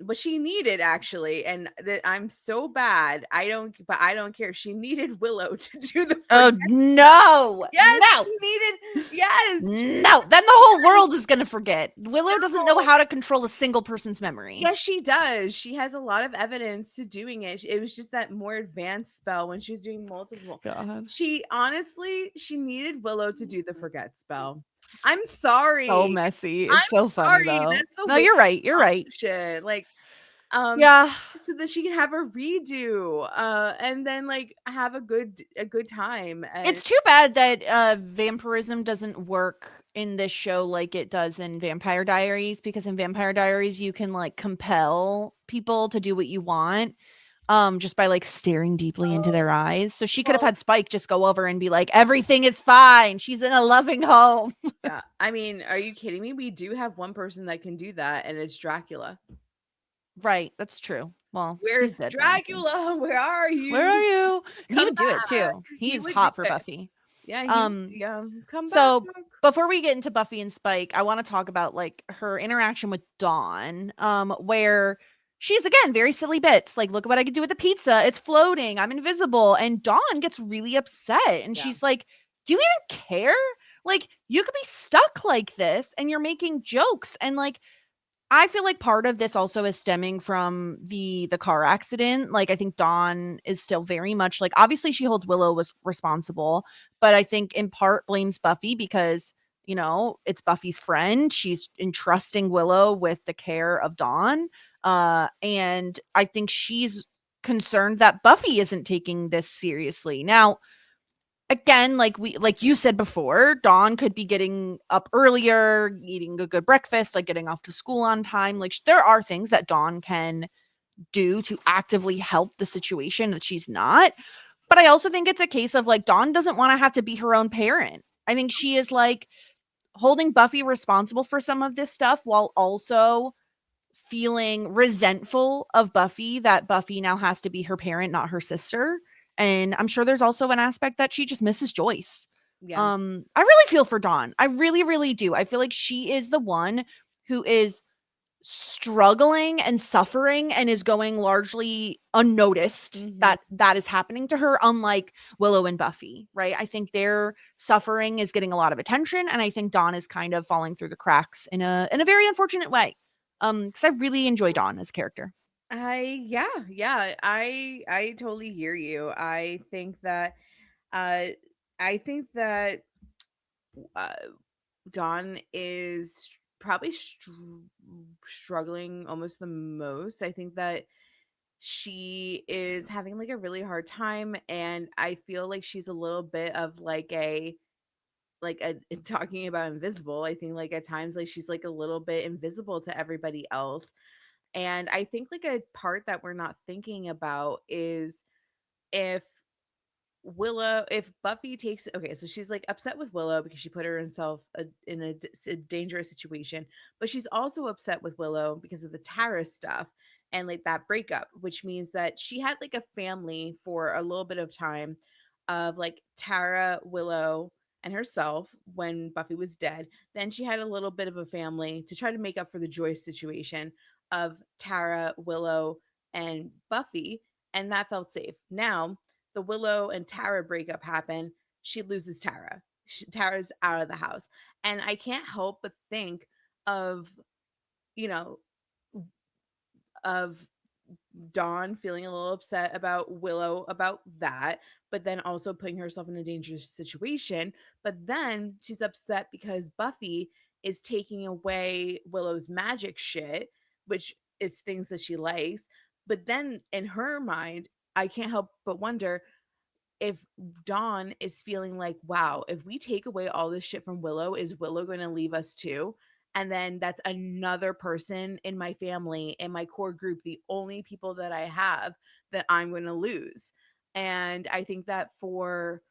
What she needed actually, and that I'm so bad, I don't care. She needed Willow to do the Oh forget stuff. no, Yes, no, she needed, yes, no. Then the whole world is gonna forget. Willow doesn't know no. how to control a single person's memory. Yes, she does. She has a lot of evidence to doing it. It was just that more advanced spell when she was doing multiple. God. She honestly, she needed Willow to do the forget spell. I'm So sorry. messy. I'm It's so funny sorry. though. That's the No, way you're to right. You're right. accomplish it. Like, um, Yeah. so that she can have a redo, and then like have a good time. And It's too bad that vampirism doesn't work in this show like it does in Vampire Diaries, because in Vampire Diaries you can like compel people to do what you want just by like staring deeply into their eyes. So she could have well, had Spike just go over and be like, everything is fine, she's in a loving home. yeah. I mean, are you kidding me? We do have one person that can do that, and it's Dracula. Right, that's true. Well, Where's he's dead now, I think. Dracula? Where are Where are you? you? And he Come would do it back. too. He He's would do hot for it. Buffy. Yeah, Um yeah. Come back. So before we get into Buffy and Spike, I want to talk about like her interaction with Dawn, where she's again very silly bits. Like, look at what I can do with the pizza. It's floating. I'm invisible. And Dawn gets really upset and Yeah. she's like, do you even care? Like, you could be stuck like this and you're making jokes. And like, I feel like part of this also is stemming from the car accident. Like I think Dawn is still very much like, obviously she holds Willow was responsible, but I think in part blames Buffy because, you know, it's Buffy's friend. She's entrusting Willow with the care of Dawn. And I think she's concerned that Buffy isn't taking this seriously. Now, again, like you said before, Dawn could be getting up earlier, eating a good breakfast, like getting off to school on time. Like there are things that Dawn can do to actively help the situation that she's not. But I also think it's a case of like Dawn doesn't want to have to be her own parent. I think she is like holding Buffy responsible for some of this stuff while also feeling resentful of Buffy that Buffy now has to be her parent, not her sister. And I'm sure there's also an aspect that she just misses Joyce. Yeah. I really feel for Dawn. I really, really do. I feel like she is the one who is struggling and suffering and is going largely unnoticed that is happening to her, unlike Willow and Buffy, right? I think their suffering is getting a lot of attention, and I think Dawn is kind of falling through the cracks in a very unfortunate way. Because I really enjoy Dawn as a character. I totally hear you. Uh I think that uh Dawn is probably struggling almost the most. I think that she is having like a really hard time, and I feel like she's a little bit of like a talking about invisible. I think like at times like she's like a little bit invisible to everybody else. And I think like a part that we're not thinking about is if if Buffy takes, okay, so she's like upset with Willow because she put herself in a dangerous situation, but she's also upset with Willow because of the Tara stuff and like that breakup, which means that she had like a family for a little bit of time of like Tara, Willow, and herself when Buffy was dead. Then she had a little bit of a family to try to make up for the Joyce situation of Tara, Willow, and Buffy, and that felt safe. Now the Willow and Tara breakup happen, she loses Tara. Tara's out of the house. And I can't help but think of, you know, of Dawn feeling a little upset about Willow about that, but then also putting herself in a dangerous situation. But then she's upset because Buffy is taking away Willow's magic shit, which is things that she likes. But then in her mind, I can't help but wonder if Dawn is feeling like, wow, if we take away all this shit from Willow, is Willow going to leave us too? And then that's another person in my family, in my core group, the only people that I have that I'm going to lose. And I think that for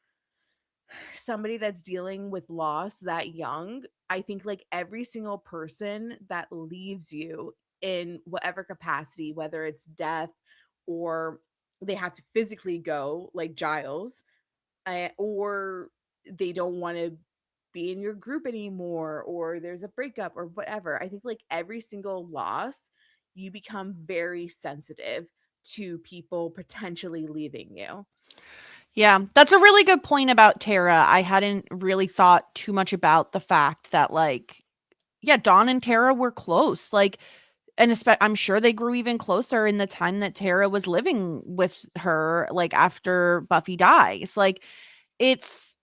somebody that's dealing with loss that young, I think like every single person that leaves you in whatever capacity, whether it's death or they have to physically go, like Giles, or they don't want to be in your group anymore, or there's a breakup or whatever. I think like every single loss, you become very sensitive to people potentially leaving you. Yeah, that's a really good point about Tara. I hadn't really thought too much about the fact that, like, yeah, Dawn and Tara were close. Like, and I'm sure they grew even closer in the time that Tara was living with her, like after Buffy dies. Like, it's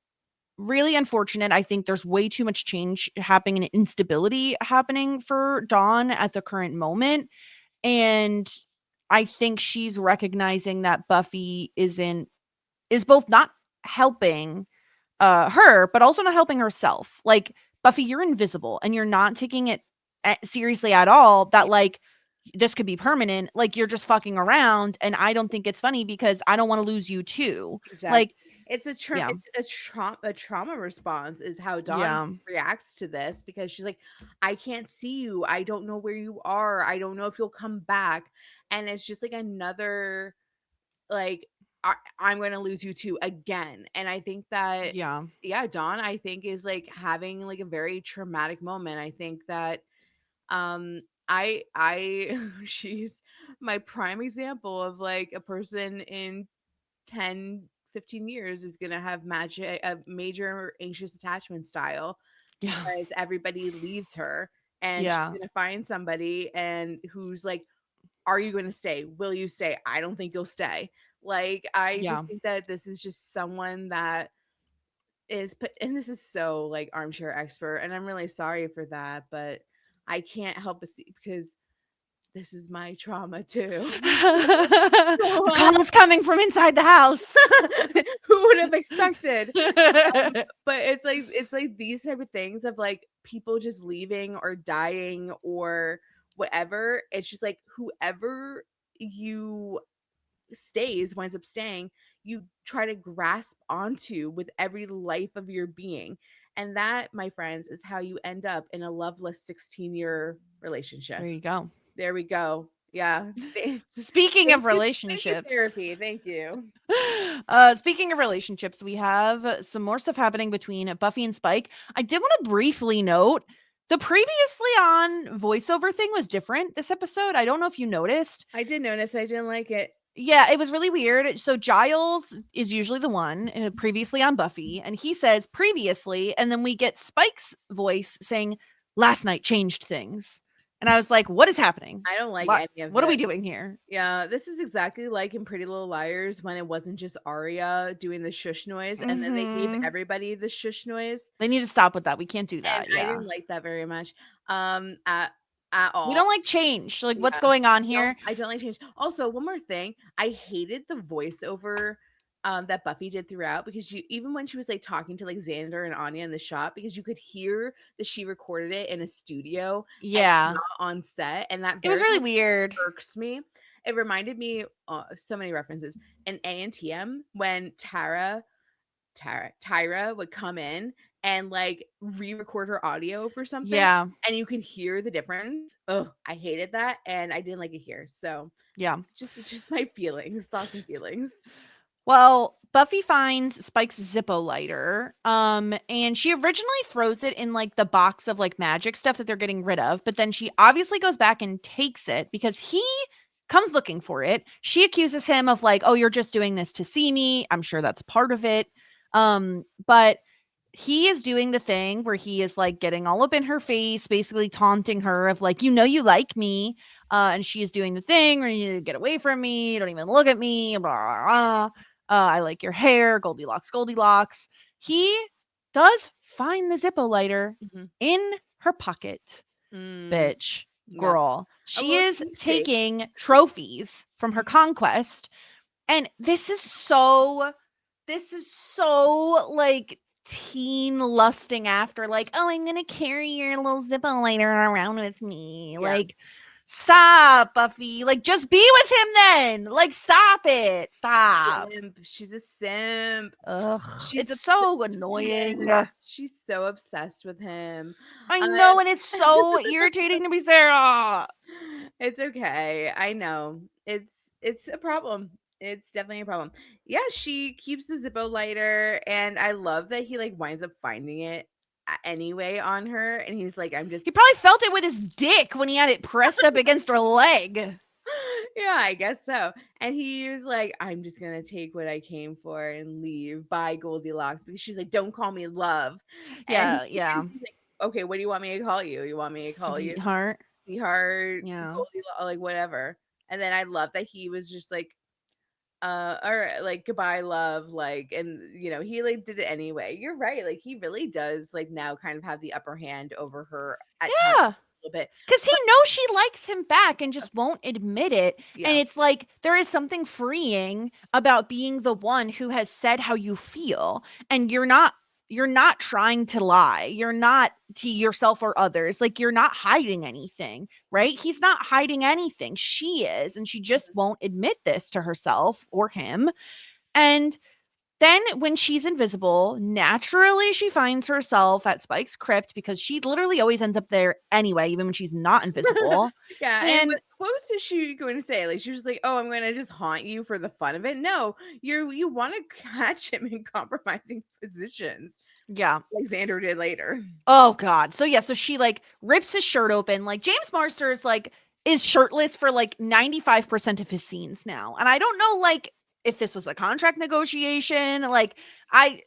really unfortunate. I think there's way too much change happening and instability happening for Dawn at the current moment. And I think she's recognizing that Buffy is both not helping her, but also not helping herself. Like, Buffy, you're invisible and you're not taking it seriously at all, that like this could be permanent. Like, you're just fucking around, and I don't think it's funny because I don't want to lose you too. Exactly. Like, It's yeah, a trauma response is how Dawn yeah, reacts to this, because she's like, I can't see you. I don't know where you are. I don't know if you'll come back. And it's just like another, like, I'm going to lose you too again. And I think that, yeah, yeah, Dawn, I think, is like having like a very traumatic moment. I think that I she's my prime example of like a person in 10, 15 years is going to have a major anxious attachment style, yeah, because everybody leaves her, and she's yeah, going to find somebody and who's like, are you going to stay? Will you stay? I don't think you'll stay. Like, I yeah. just think that this is just someone that is put, and this is so like armchair expert, and I'm really sorry for that, but I can't help but see, because this is my trauma too. So, The call is coming from inside the house. who would have expected? But it's like these type of things of like people just leaving or dying or whatever. It's just like whoever you winds up staying, you try to grasp onto with every life of your being. And that, my friends, is how you end up in a loveless 16-year relationship. There you go. There we go. Yeah. Speaking of Thank you, relationships, therapy. Thank you. speaking of relationships, we have some more stuff happening between Buffy and Spike. I did want to briefly note the previously on voiceover thing was different this episode. I don't know if you noticed. I did notice. I didn't like it. Yeah, it was really weird. So Giles is usually the one previously on Buffy, and he says previously, and then we get Spike's voice saying last night changed things. And I was like, what is happening? I don't like What, any of what it. are we doing here? Yeah, this is exactly like in Pretty Little Liars when it wasn't just Arya doing the shush noise, and then they gave everybody the shush noise. They need to stop with that. We can't do that. And I Yeah. didn't like that very much. At all. We don't like change. Like, what's Yeah. going on No, here? I don't like change. Also, one more thing. I hated the voiceover that Buffy did throughout, because you, even when she was like talking to like Xander and Anya in the shop, because you could hear that she recorded it in a studio and Yeah. not on set, and that It was very really much weird. irks me. It reminded me so many references in A&TM when Tyra would come in and like re-record her audio for something, Yeah. and you can hear the difference. Oh, I hated that, and I didn't like it here. So Yeah. just my feelings, thoughts and feelings. Well, Buffy finds Spike's Zippo lighter. And she originally throws it in like the box of like magic stuff that they're getting rid of, but then she obviously goes back and takes it because he comes looking for it. She accuses him of like, oh, you're just doing this to see me. I'm sure that's part of it. But he is doing the thing where he is like getting all up in her face, basically taunting her of like, you know, you like me. And she is doing the thing where you need to get away from me, don't even look at me, blah, blah, blah. I like your hair, Goldilocks, Goldilocks. He does find the Zippo lighter Mhm. in her pocket. Mm, Bitch, yep. girl. A She little is keepsake. taking trophies from her conquest. And this is so like teen lusting after, like, oh, I'm gonna carry your little Zippo lighter around with me. Yeah. Like, stop, Buffy. Like, just be with him then. Like, stop it. Stop. Simp. She's a simp. Ugh, She's it's so obsessed with annoying. him. She's so obsessed with him. I Um, know, and it's so irritating to be Sarah. it's okay. I know. It's a problem. It's definitely a problem. Yeah, she keeps the Zippo lighter, and I love that he like winds up finding it anyway on her, and he's like, I'm just He probably felt it with his dick when he had it pressed up against her leg. yeah, I guess so. And he was like, I'm just gonna take what I came for and leave. Bye, Goldilocks, because she's like, don't call me love. And Yeah. he's like, okay, what do you want me to call you? You want me to call you Sweetheart. sweetheart, Yeah. Goldilocks, like whatever. And then I love that he was just like, or like goodbye, love, like, and he like did it anyway. You're right, like he really does like now kind of have the upper hand over her at times Yeah. a little bit. Because he knows she likes him back and just won't admit it. And Yeah. it's like there is something freeing about being the one who has said how you feel. And you're not trying to lie. You're not to yourself or others. Like you're not hiding anything, right? He's not hiding anything. She is. And she just won't admit this to herself or him. And then when she's invisible, naturally she finds herself at Spike's crypt because she literally always ends up there anyway, even when she's not invisible. Yeah, and And what was she going to say? Like she was like, "Oh, I'm going to just haunt you for the fun of it." No, you want to catch him in compromising positions, yeah. like Xander did later. Oh god. So yeah, so she like rips his shirt open. Like James Marster is shirtless for like 95% of his scenes now. And I don't know like if this was a contract negotiation. Like I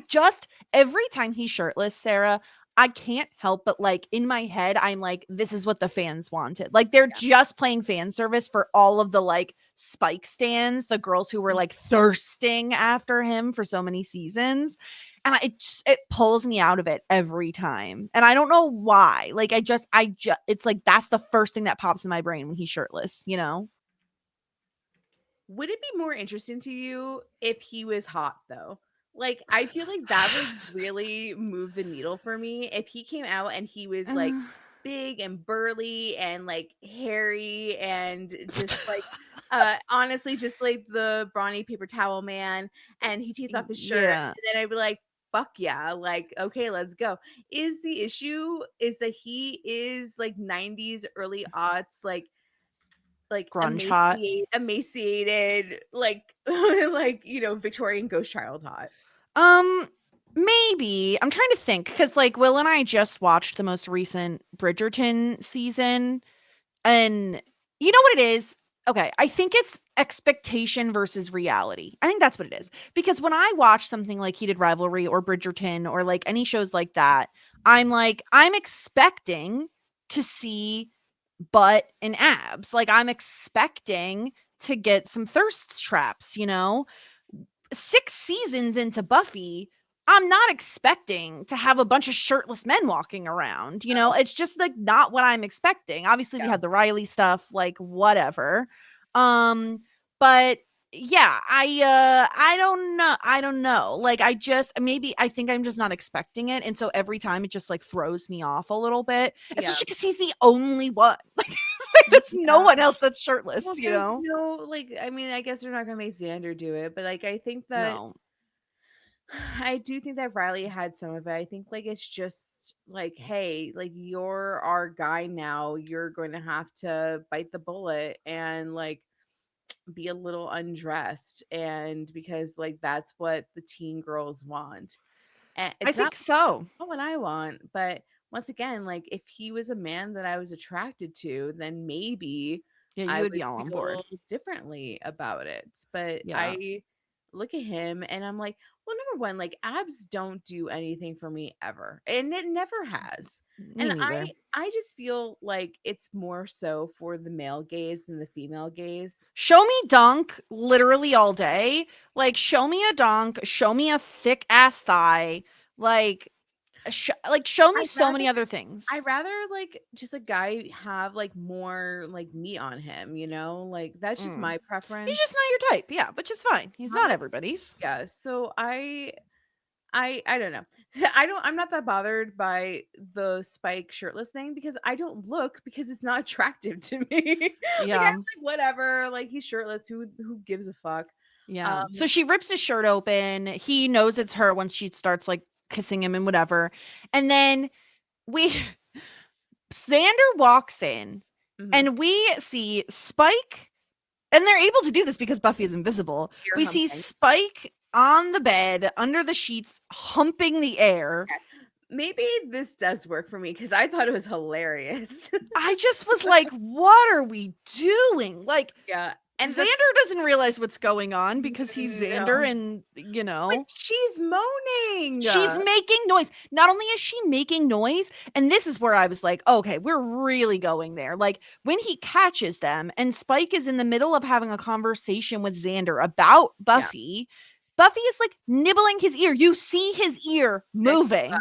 just every time he's shirtless, Sarah, I can't help but like in my head, I'm like, this is what the fans wanted. Like they're just playing fan service for all of the like Spike stands, the girls who were like thirsting after him for so many seasons. And it pulls me out of it every time. And I don't know why. Like it's like that's the first thing that pops in my brain when he's shirtless, you know? Would it be more interesting to you if he was hot though? Like I feel like that would really move the needle for me if he came out and he was like big and burly and like hairy and just like honestly just like the brawny paper towel man, and he takes off his shirt, Yeah. and then I'd be like, fuck yeah, like okay, let's go. Is the issue is that he is like 90s early aughts like Grunge hot. emaciated, like like Victorian ghost child hot. Maybe. I'm trying to think because like Will and I just watched the most recent Bridgerton season. And you know what it is? Okay, I think it's expectation versus reality. I think that's what it is. Because when I watch something like Heated Rivalry or Bridgerton or like any shows like that, I'm expecting to see butt and abs. Like I'm expecting to get some thirst traps, 6 seasons into Buffy, I'm not expecting to have a bunch of shirtless men walking around. It's just like not what I'm expecting. Obviously, we Yeah. had the Riley stuff, like whatever. But yeah, I don't know. I don't know. Like I think I'm just not expecting it. And so every time it just like throws me off a little bit, especially because he's the only one. Like there's no one else that's shirtless, Well, there's no like, I mean, I guess they're not gonna make Xander do it, but like I think that No. I do think that Riley had some of it. I think like it's just like, hey, like you're our guy now. You're going to have to bite the bullet and like be a little undressed, and because like that's what the teen girls want. And I it's think so. not what I want, but once again, like if he was a man that I was attracted to, then maybe Yeah, you I would would be all on board. feel differently about it. But Yeah. look at him and I'm like, well, number one, like abs don't do anything for me ever. And it never has. Me And neither. I just feel like it's more so for the male gaze than the female gaze. Show me dunk literally all day. Like, show me a dunk, show me a thick ass thigh. Like, show me I'd so rather many other things. I rather like just a guy have like more like meat on him, you know? Like that's just my He's preference. just not your type, yeah, which is fine. He's not everybody's. Yeah, so I don't know. I'm not that bothered by the Spike shirtless thing because I don't look because it's not attractive to me. Like I'm Yeah, like whatever, like he's shirtless, who gives a fuck? yeah. Um So she rips his shirt open. He knows it's her once she starts like kissing him and whatever. And then we Xander walks in mhm. and we see Spike, and they're able to do this because Buffy is invisible. Ear We see humping. Spike on the bed under the sheets humping the air. Maybe this does work for me because I thought it was hilarious. I just was like, what are we doing? Like, Yeah. And Xander doesn't realize what's going on because he's Xander no. and, But she's moaning. she's making noise. Not only is she making noise, and this is where I was like, okay, we're really going there. Like when he catches them and Spike is in the middle of having a conversation with Xander about Buffy, Buffy is like nibbling his ear. You see his ear moving.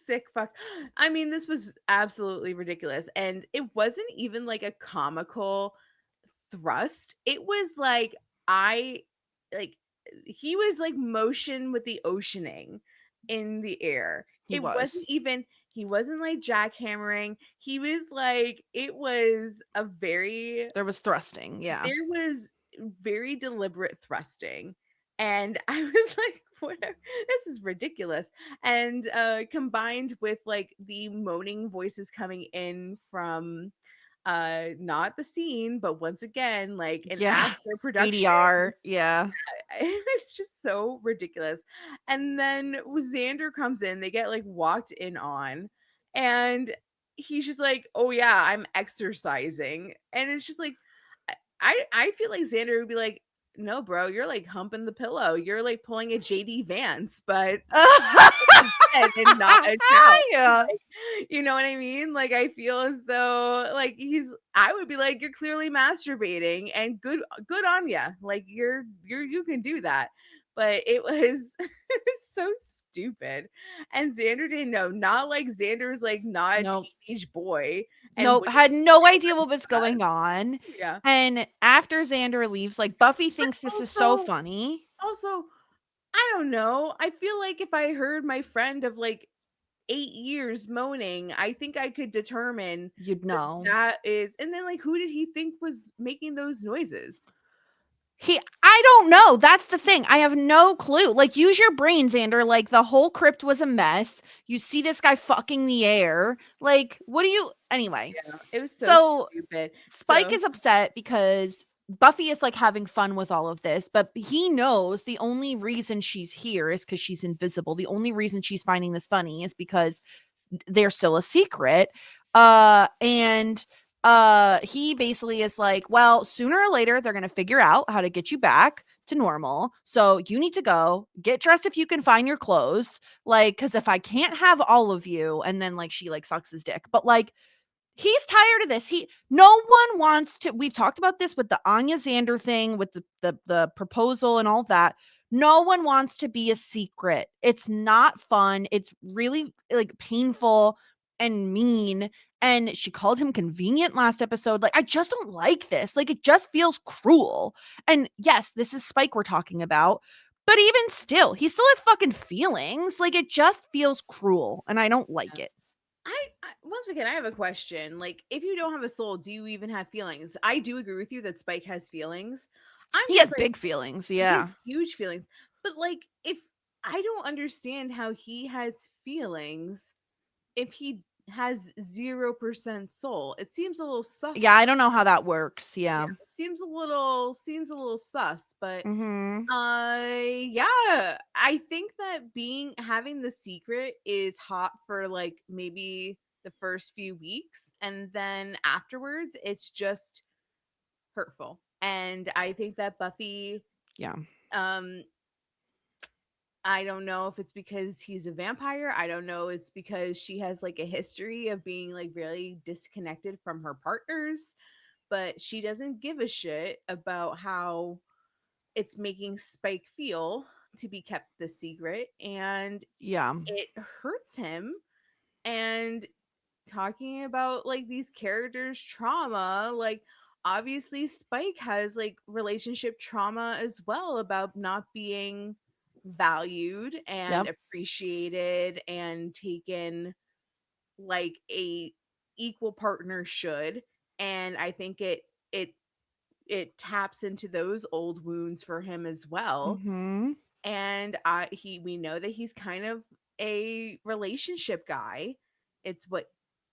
Sick fuck. I mean, this was absolutely ridiculous. And it wasn't even like a comical thrust. It was like I like he was like motion with the oceaning in the air. He It wasn't was. even he wasn't like jackhammering. He was like it was a very There was thrusting. Yeah. there was very deliberate thrusting. And I was like, whatever, this is ridiculous. And combined with like the moaning voices coming in from not the scene, but once again, like an Yeah. after production. ADR. Yeah. It was just so ridiculous. And then Xander comes in, they get like walked in on, and he's just like, oh yeah, I'm exercising. And it's just like I feel like Xander would be like, no, bro, you're like humping the pillow. You're like pulling a JD Vance, but head and not a couch. Yeah. Like, you know what I mean? Like I feel as though like I would be like, you're clearly masturbating and good on you. Like you can do that. But it was it was so stupid. And Xander didn't know. Not like Xander was like not a Nope. teenage boy. And Nope. wouldn't Had no say idea what like was that. going on. Yeah. And after Xander leaves, like Buffy But thinks this is so funny. also, I don't know. I feel like if I heard my friend of like 8 years moaning, I think I could determine You'd know. that is. And then, like, who did he think was making those noises? I don't know. That's the thing. I have no clue. Like, use your brain, Xander. Like, the whole crypt was a mess. You see this guy fucking the air. Like, what do you anyway? Yeah, it was so So stupid. Spike So, is upset because Buffy is like having fun with all of this, but he knows the only reason she's here is because she's invisible. The only reason she's finding this funny is because they're still a secret. And he basically is like, well, sooner or later they're gonna figure out how to get you back to normal. So you need to go get dressed if you can find your clothes. Like, because if I can't have all of you, and then like she like sucks his dick, but like he's tired of this. No one wants to. We've talked about this with the Anya Xander thing, with the proposal and all that. No one wants to be a secret. It's not fun. It's really like painful and mean. And she called him convenient last episode. Like, I just don't like this. Like, it just feels cruel. And yes, this is Spike we're talking about. But even still, he still has fucking feelings. Like, it just feels cruel. And I don't like it. I once again, I have a question. Like, if you don't have a soul, do you even have feelings? I do agree with you that Spike has feelings. I'm He just has like, big feelings. he has Yeah. huge feelings. But like, if I don't understand how he has feelings if he has 0% soul. It seems a little sus. Yeah, I don't know how that works. Yeah. It seems a little sus, but Mm-hmm. yeah, I think that having the secret is hot for like maybe the first few weeks, and then afterwards it's just hurtful. And I think that Buffy Yeah. I don't know if it's because he's a vampire. I don't know. It's because she has like a history of being like really disconnected from her partners, but she doesn't give a shit about how it's making Spike feel to be kept the secret. And Yeah. it hurts him. And talking about like these characters' trauma, like obviously Spike has like relationship trauma as well about not being valued and Yep. appreciated and taken like a equal partner should. And I think it it taps into those old wounds for him as well. Mm-hmm. And we know that he's kind of a relationship guy. It's what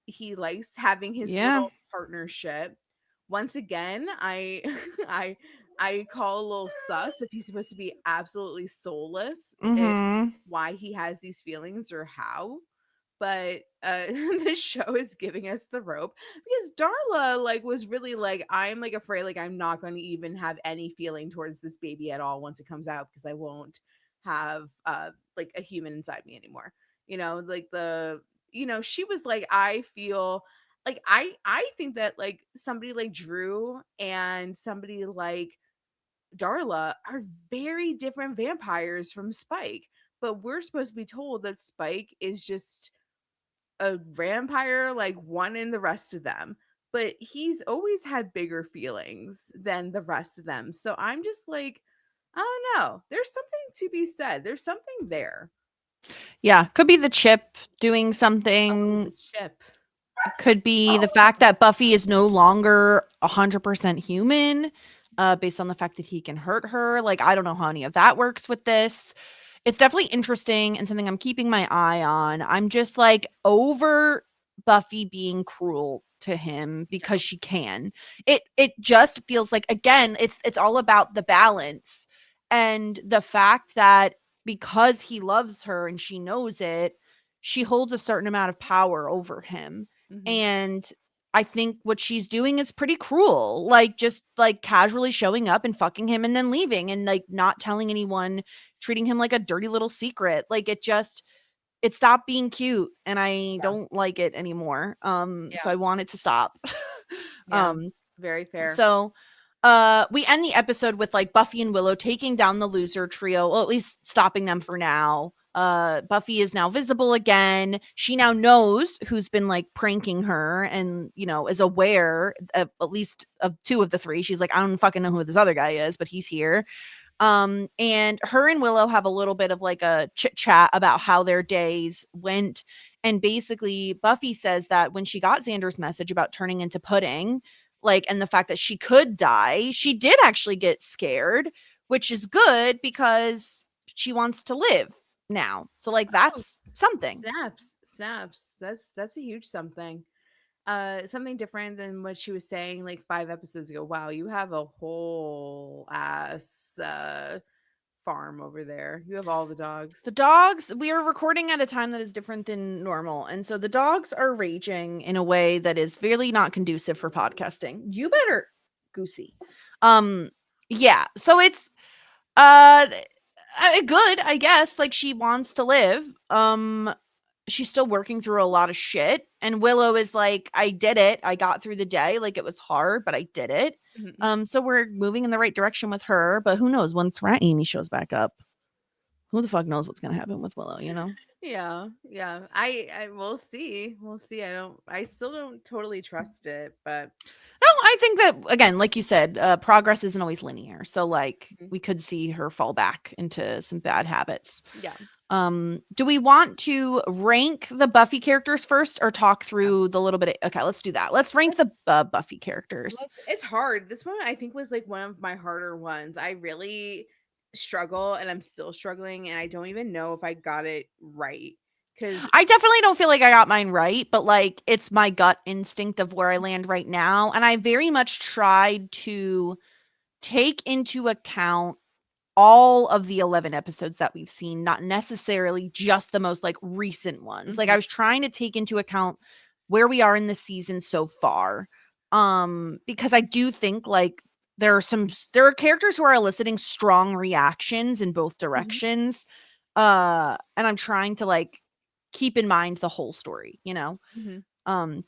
he likes, having his Yeah. little partnership. Once again, I I I call a little sus if he's supposed to be absolutely soulless, if Mm-hmm. why he has these feelings or how. But the show is giving us the rope because Darla like was really like, I'm like afraid like I'm not going to even have any feeling towards this baby at all once it comes out, because I won't have like a human inside me anymore. Like she was like, I feel like I think that like somebody like Drew and somebody like Darla are very different vampires from Spike, but we're supposed to be told that Spike is just a vampire like one in the rest of them, but he's always had bigger feelings than the rest of them. So I'm just like, I don't know, there's something to be said, there's something there. Yeah. Could be the chip doing Oh, something. the chip. Could be the fact that Buffy is no longer 100% human, based on the fact that he can hurt her. Like, I don't know how any of that works with this. It's definitely interesting and something I'm keeping my eye on. I'm just like over Buffy being cruel to him because she can. It just feels like, again, it's all about the balance and the fact that because he loves her and she knows it, she holds a certain amount of power over him. Mhm. And I think what she's doing is pretty cruel. Like, just like casually showing up and fucking him and then leaving and like not telling anyone, treating him like a dirty little secret. Like, it stopped being cute and I Yeah. don't like it anymore. So Yeah. I want it to stop. Yeah. um Very fair. so we end the episode with like Buffy and Willow taking down the loser trio, well, at least stopping them for now. Buffy is now visible again. She now knows who's been like pranking her and, is aware of at least of two of the three. She's like, I don't fucking know who this other guy is, but he's here. And her and Willow have a little bit of like a chit chat about how their days went. And basically, Buffy says that when she got Xander's message about turning into pudding, like, and the fact that she could die, she did actually get scared, which is good because she wants to live now. So, like, Oh, that's something. snaps. That's a huge something. Something different than what she was saying like 5 episodes ago. Wow, you have a whole ass farm over there. You have all the dogs. The dogs, we are recording at a time that is different than normal. And so the dogs are raging in a way that is really not conducive for podcasting. You better, Goosey. Yeah. So it's uh good, I guess. Like, she wants to live. She's still working through a lot of shit. And Willow is like, I did it. I got through the day. Like, it was hard, but I did it. Mhm. So we're moving in the right direction with her, but who knows once Rat Amy shows back up. Who the fuck knows what's gonna happen with Willow, you know? Yeah. I we'll see. We'll see. I still don't totally trust it, but No, I think that, again, like you said, progress isn't always linear. So, like, Mhm. we could see her fall back into some bad habits. Yeah. Do we want to rank the Buffy characters first or talk through the little bit okay, let's do that. Let's rank the Buffy characters. It's hard. This one I think was like one of my harder ones. I really struggle and I'm still struggling and I don't even know if I got it right. Cause I definitely don't feel like I got mine right, but like, it's my gut instinct of where I land right now. And I very much tried to take into account all of the 11 episodes that we've seen, not necessarily just the most like recent ones. Like, I was trying to take into account where we are in the season so far. Because I do think like there are characters who are eliciting strong reactions in both directions. And I'm trying to like keep in mind the whole story, you know. Um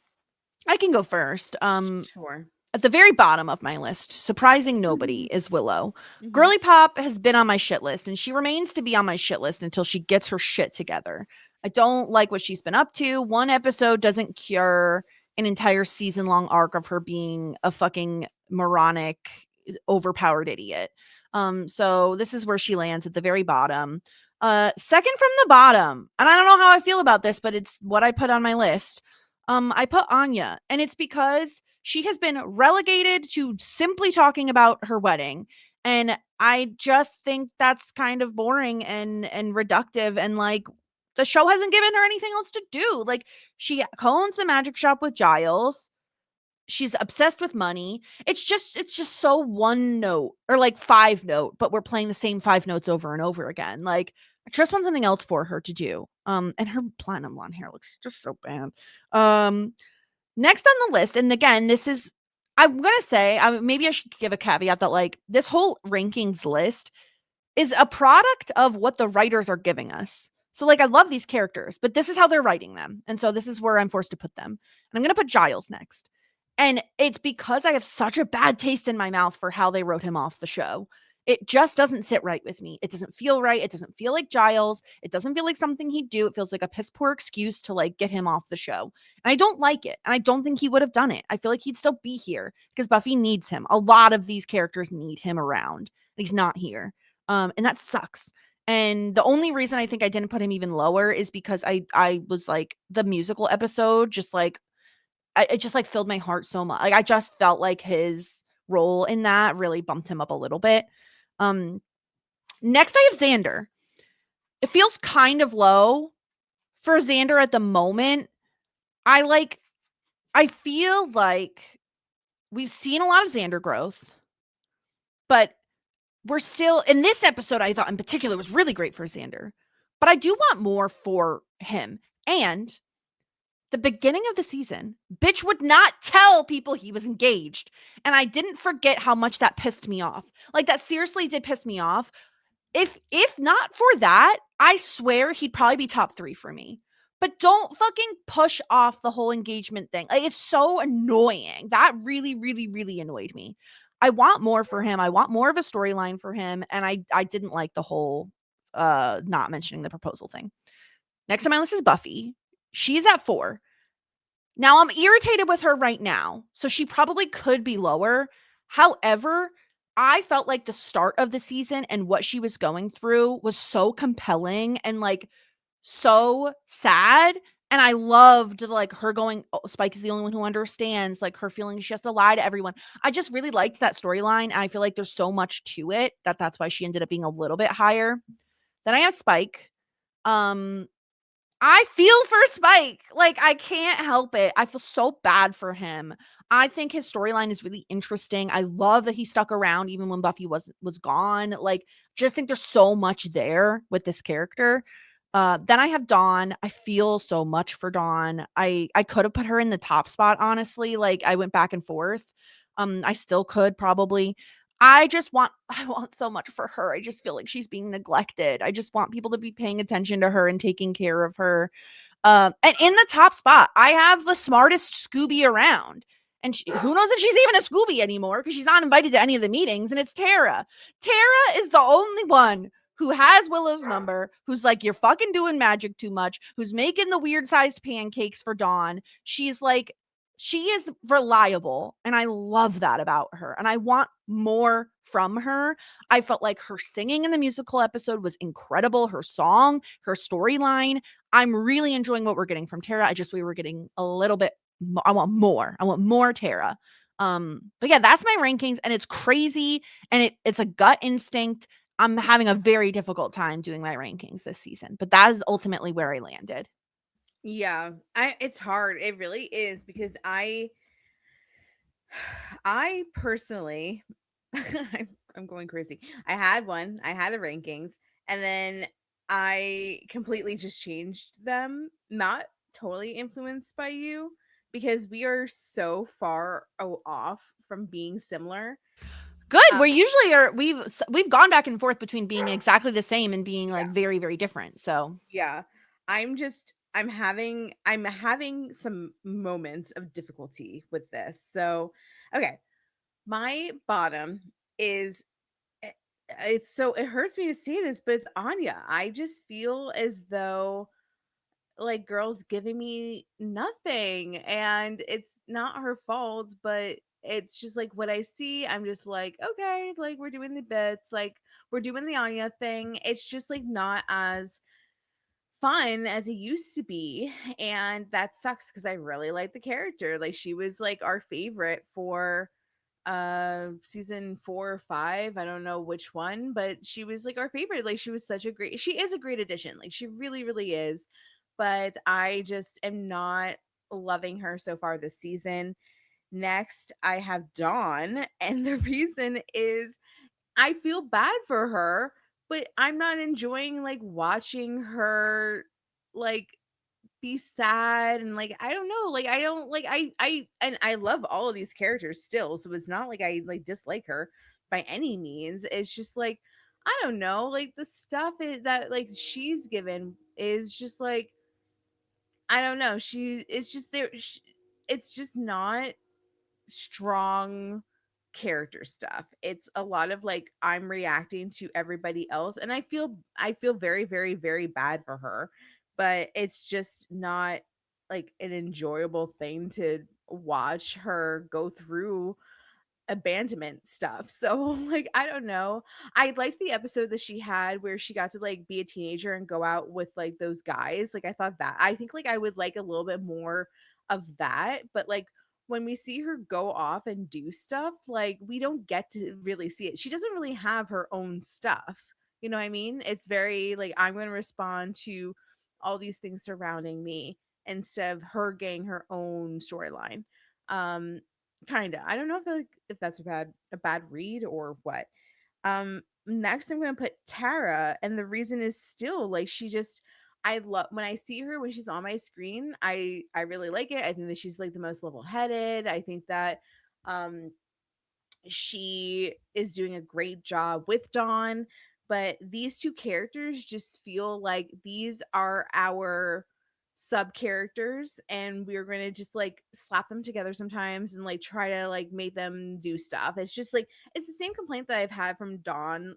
I can go first. Sure. At the very bottom of my list, surprising nobody, is Willow. Mhm. Girly Pop has been on my shit list, and she remains to be on my shit list until she gets her shit together. I don't like what she's been up to. One episode doesn't cure an entire season long arc of her being a fucking moronic, overpowered idiot. So this is where she lands at the very bottom. Second from the bottom, and I don't know how I feel about this, but it's what I put on my list. I put Anya, and it's because she has been relegated to simply talking about her wedding. And I just think that's kind of boring and reductive, and like the show hasn't given her anything else to do. Like she owns the magic shop with Giles. She's obsessed with money. It's just so one note or like five note, but we're playing the same five notes over and over again. Like I just want something else for her to do. And her platinum blonde hair looks just so bad. Next on the list, and again, this is, I'm gonna say, maybe I should give a caveat that like this whole rankings list is a product of what the writers are giving us. So like I love these characters, but this is how they're writing them, and so this is where I'm forced to put them. And I'm gonna put Giles next, and it's because I have such a bad taste in my mouth for how they wrote him off the show. It just doesn't sit right with me. It doesn't feel right. It doesn't feel like Giles. It doesn't feel like something he'd do. It feels like a piss poor excuse to like get him off the show. And I don't like it. And I don't think he would have done it. I feel like he'd still be here because Buffy needs him. A lot of these characters need him around. And he's not here. And that sucks. And the only reason I think I didn't put him even lower is because I was like the musical episode just like it just like filled my heart so much. Like I just felt like his role in that really bumped him up a little bit. Next I have Xander. It feels kind of low for Xander at the moment. I feel like we've seen a lot of Xander growth, but we're still in this episode. I thought in particular was really great for Xander, but I do want more for him. And the beginning of the season, bitch would not tell people he was engaged. And I didn't forget how much that pissed me off. Like that seriously did piss me off. If not for that, I swear he'd probably be top 3 for me. But don't fucking push off the whole engagement thing. Like it's so annoying. That really, really, really annoyed me. I want more for him. I want more of a storyline for him. And I didn't like the whole not mentioning the proposal thing. Next on my list is Buffy. She's at 4. Now I'm irritated with her right now. So she probably could be lower. However, I felt like the start of the season and what she was going through was so compelling and like so sad. And I loved like her going, oh, Spike is the only one who understands, like her feeling she has to lie to everyone. I just really liked that storyline. I feel like there's so much to it that's why she ended up being a little bit higher. Then I have Spike. I feel for Spike. Like I can't help it. I feel so bad for him. I think his storyline is really interesting. I love that he stuck around even when Buffy was gone. Like just think there's so much there with this character. Then I have Dawn. I feel so much for Dawn. I could have put her in the top spot, honestly. Like I went back and forth. I still could probably. I want so much for her. I just feel like she's being neglected. I just want people to be paying attention to her and taking care of her. And in the top spot, I have the smartest Scooby around. And who knows if she's even a Scooby anymore because she's not invited to any of the meetings. And it's Tara. Tara is the only one who has Willow's number, who's like, you're fucking doing magic too much, who's making the weird sized pancakes for Dawn. She's like, she is reliable. And I love that about her. And I want more from her. I felt like her singing in the musical episode was incredible. Her song, her storyline. I'm really enjoying what we're getting from Tara. We were getting a little bit more. I want more. I want more Tara. But yeah, that's my rankings, and it's crazy, and it's a gut instinct. I'm having a very difficult time doing my rankings this season, but that is ultimately where I landed. Yeah, it's hard. It really is because I personally, I'm going crazy. I had a rankings, and then I completely just changed them. Not totally influenced by you because we are so far off from being similar. good. We usually are. We've gone back and forth between being exactly the same and being like very, very different. So yeah, I'm having some moments of difficulty with this. So, okay, my bottom is eh, it hurts me to say this, but it's Anya. I just feel as though like girl's giving me nothing, and it's not her fault, but it's just like what I see, I'm just like, okay, like we're doing the bits, like we're doing the Anya thing. It's just like not as fun as it used to be, and that sucks because I really like the character. Like she was like our favorite for season 4 or 5, I don't know which one, but she was like our favorite. Like she is a great addition, like she really really is, but I just am not loving her so far this season. Next I have Dawn, and the reason is I feel bad for her, but I'm not enjoying like watching her like be sad, and like I don't know, like I don't like I and I love all of these characters still, so it's not like I like dislike her by any means. It's just like I don't know, like the stuff that like she's given is just like I don't know. It's just it's just not strong character stuff. It's a lot of like I'm reacting to everybody else, and I feel very very very bad for her, but it's just not like an enjoyable thing to watch her go through abandonment stuff. So like I don't know. I liked the episode that she had where she got to like be a teenager and go out with like those guys. Like I thought that I think like I would like a little bit more of that, but like when we see her go off and do stuff, like we don't get to really see it. She doesn't really have her own stuff. You know what I mean? It's very like I'm going to respond to all these things surrounding me instead of her getting her own storyline. Um Kinda. I don't know if that's a bad read or what. Next I'm gonna put Tara, and the reason is still like she just I love when I see her when she's on my screen, I really like it. I think that she's like the most level-headed. I think that um she is doing a great job with Dawn, but these two characters just feel like these are our sub characters, and we're going to just like slap them together sometimes and like try to like make them do stuff. It's just like it's the same complaint that I've had from Dawn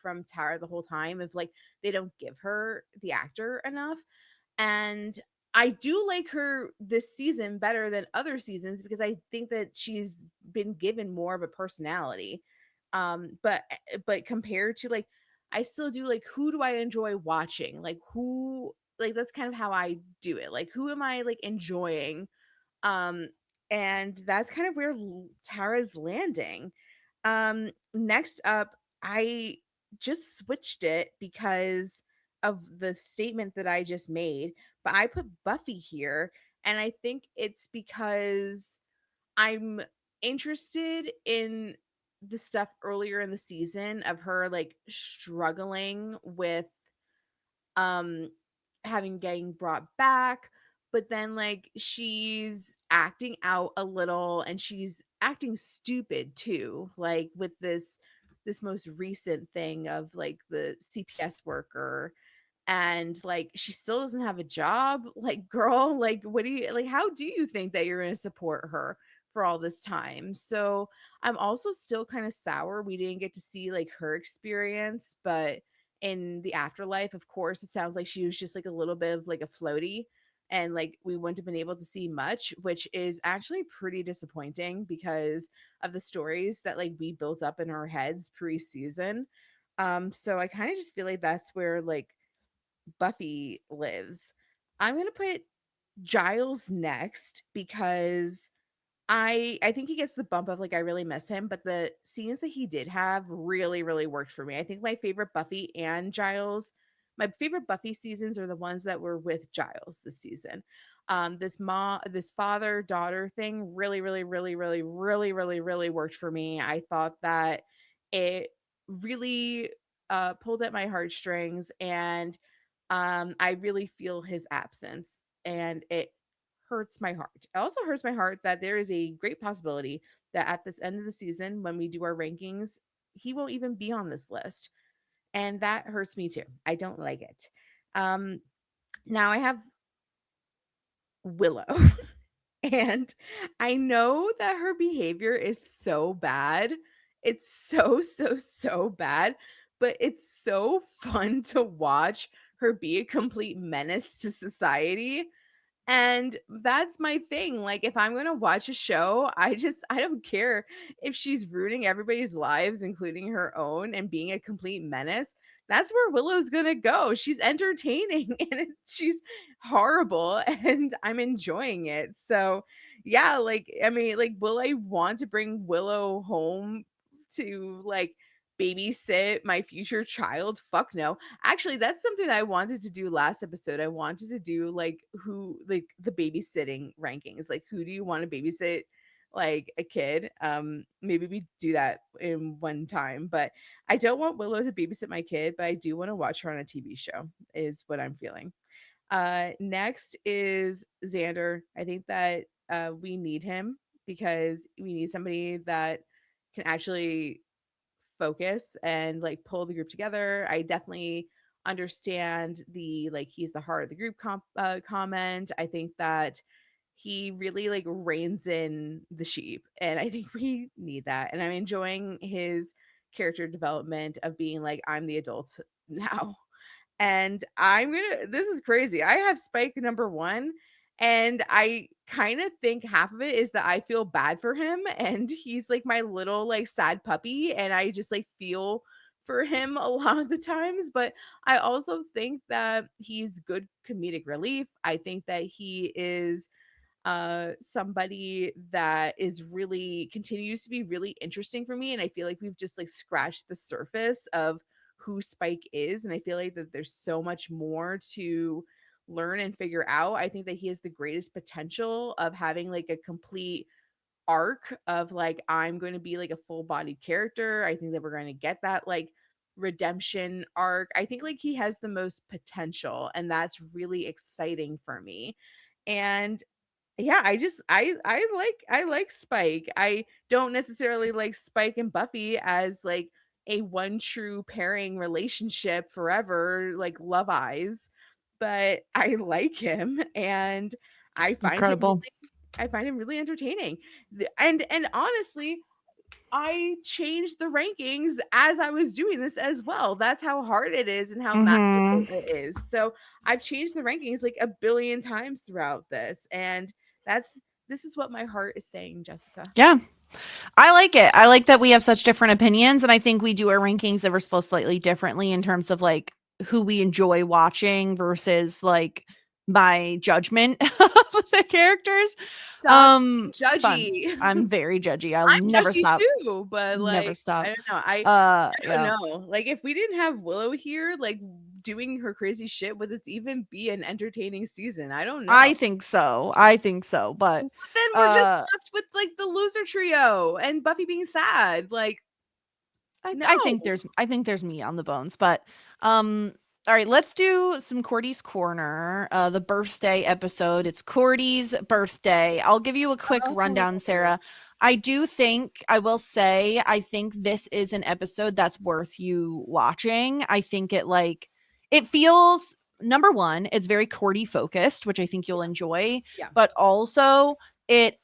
from Tara the whole time of like they don't give her the actor enough. And I do like her this season better than other seasons because I think that she's been given more of a personality. But compared to like I still do like who do I enjoy watching? Like who like that's kind of how I do it. Like who am I like enjoying? Um and that's kind of where Tara's landing. Next up, I just switched it because of the statement that I just made, but I put Buffy here, and I think it's because I'm interested in the stuff earlier in the season of her like struggling with um having getting brought back, but then like she's acting out a little and she's acting stupid too, like with this most recent thing of like the CPS worker, and like she still doesn't have a job. Like girl, like what do you like how do you think that you're going to support her for all this time? So I'm also still kind of sour we didn't get to see like her experience, but in the afterlife, of course, it sounds like she was just like a little bit of like a floaty, and like we wouldn't have been able to see much, which is actually pretty disappointing because of the stories that like we built up in our heads pre-season. So I kind of just feel like that's where like Buffy lives. I'm gonna put Giles next because I think he gets the bump of like I really miss him, but the scenes that he did have really really worked for me. I think my favorite Buffy and Giles, my favorite Buffy seasons are the ones that were with Giles this season. This father daughter thing really really really really really really really worked for me. I thought that it really pulled at my heartstrings, and I really feel his absence, and it hurts my heart. It also hurts my heart that there is a great possibility that at this end of the season, when we do our rankings, he won't even be on this list. And that hurts me too. I don't like it. Now I have Willow. And I know that her behavior is so bad. It's so bad, but it's so fun to watch her be a complete menace to society. And that's my thing. Like, if I'm going to watch a show, I don't care if she's ruining everybody's lives, including her own, and being a complete menace. That's where Willow's going to go. She's entertaining and she's horrible, and I'm enjoying it. So, yeah, like, I mean, like, will I want to bring Willow home to like babysit my future child? Fuck no. Actually, that's something that I wanted to do last episode. I wanted to do like the babysitting rankings. Like, who do you want to babysit like a kid? Maybe we do that in one time, but I don't want Willow to babysit my kid, but I do want to watch her on a TV show is what I'm feeling. Next is Xander. I think that we need him because we need somebody that can actually focus and like pull the group together. I definitely understand the like he's the heart of the group comment. I think that he really like reins in the sheep, and I think we need that. And I'm enjoying his character development of being like, I'm the adult now. And this is crazy. I have Spike number 1, and I kind of think half of it is that I feel bad for him, and he's like my little like sad puppy, and I just like feel for him a lot of the times. But I also think that he's good comedic relief. I think that he is somebody that is really continues to be really interesting for me, and I feel like we've just like scratched the surface of who Spike is, and I feel like that there's so much more to learn and figure out. I think that he has the greatest potential of having like a complete arc of like, I'm going to be like a full-bodied character. I think that we're going to get that like redemption arc. I think like he has the most potential, and that's really exciting for me. And yeah, I like Spike. I don't necessarily like Spike and Buffy as like a one true pairing relationship forever, like Love Eyes, but I like him, and I find him Incredible. I find him really entertaining. And honestly, I changed the rankings as I was doing this as well. That's how hard it is and how magical it is. So I've changed the rankings like a billion times throughout this, and this is what my heart is saying, Jessica. Yeah. I like it. I like that we have such different opinions, and I think we do our rankings ever so slightly differently in terms of like who we enjoy watching versus like my judgment of the characters. Stop Fun. judgy. I'm very judgy. I'll I'm never judgy stop. too, but Never like stop. I don't know. I don't Yeah. know. Like, if we didn't have Willow here, like doing her crazy shit, would this even be an entertaining season? I don't know. I think so. But But then we're just left with like the loser trio and Buffy being sad. Like, I think there's meat on the bones, but all right, let's do some Cordy's Corner, the birthday episode. It's Cordy's birthday. I'll give you a quick rundown, Sarah. I will say, I think this is an episode that's worth you watching. I think it feels, number one, it's very Cordy focused, which I think you'll enjoy. Yeah. But also it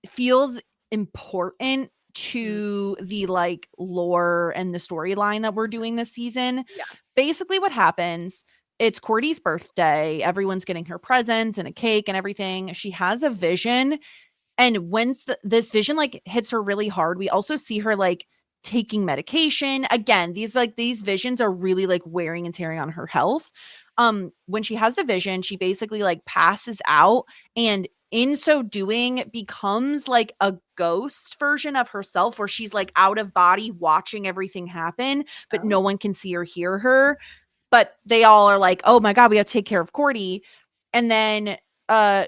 feels important to the like lore and the storyline that we're doing this season. Yeah. Basically what happens, it's Cordy's birthday. Everyone's getting her presents and a cake and everything. She has a vision. And once this vision like hits her really hard, we also see her like taking medication. Again, these visions are really like wearing and tearing on her health. When she has the vision, she basically like passes out, and in so doing becomes like a ghost version of herself where she's like out of body watching everything happen, but no one can see or hear her. But they all are like, oh my God, we have to take care of Cordy. And then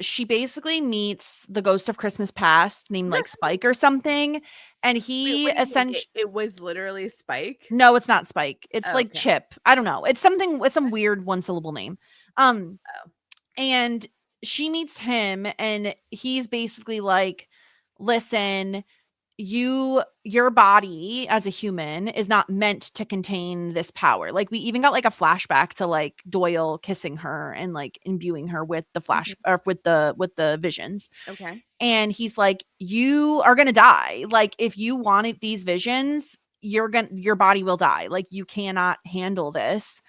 she basically meets the ghost of Christmas past named like Spike or something. And he essentially, it was literally Spike. No, it's not Spike. It's like Chip. I don't know. It's some weird one syllable name. And she meets him, and he's basically like, listen, your body as a human is not meant to contain this power. Like, we even got like a flashback to like Doyle kissing her and like imbuing her with the Mhm. or with the visions. Okay. And he's like, you are going to die. Like, if you wanted these visions, your body will die. Like, you cannot handle this.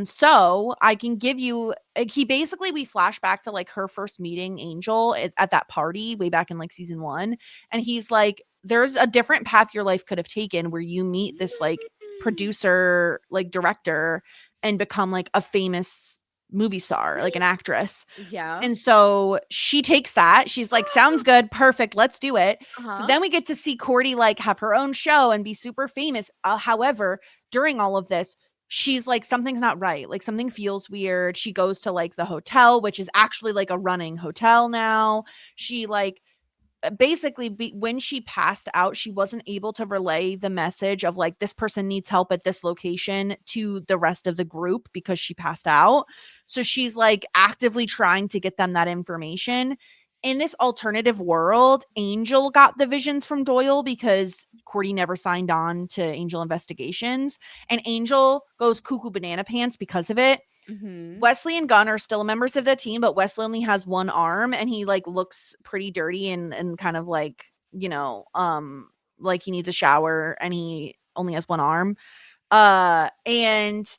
So I can give you, like, he basically, we flash back to like her first meeting Angel at that party way back in like season 1. And he's like, there's a different path your life could have taken where you meet this like producer, like director, and become like a famous movie star, like an actress. Yeah. And so she takes that. She's like, sounds good. Perfect. Let's do it. So Uh-huh. then we get to see Cordy like have her own show and be super famous. However, during all of this, she's like, something's not right. Like, something feels weird. She goes to like the hotel, which is actually like a running hotel now. She like, basically when she passed out, she wasn't able to relay the message of like, this person needs help at this location to the rest of the group because she passed out. So she's like actively trying to get them that information. In this alternative world, Angel got the visions from Doyle because Cordy never signed on to Angel Investigations, and Angel goes cuckoo banana pants because of it. Mm-hmm. Wesley and Gunn are still members of the team, but Wesley only has one arm, and he like looks pretty dirty and kind of like, like he needs a shower, and he only has one arm. And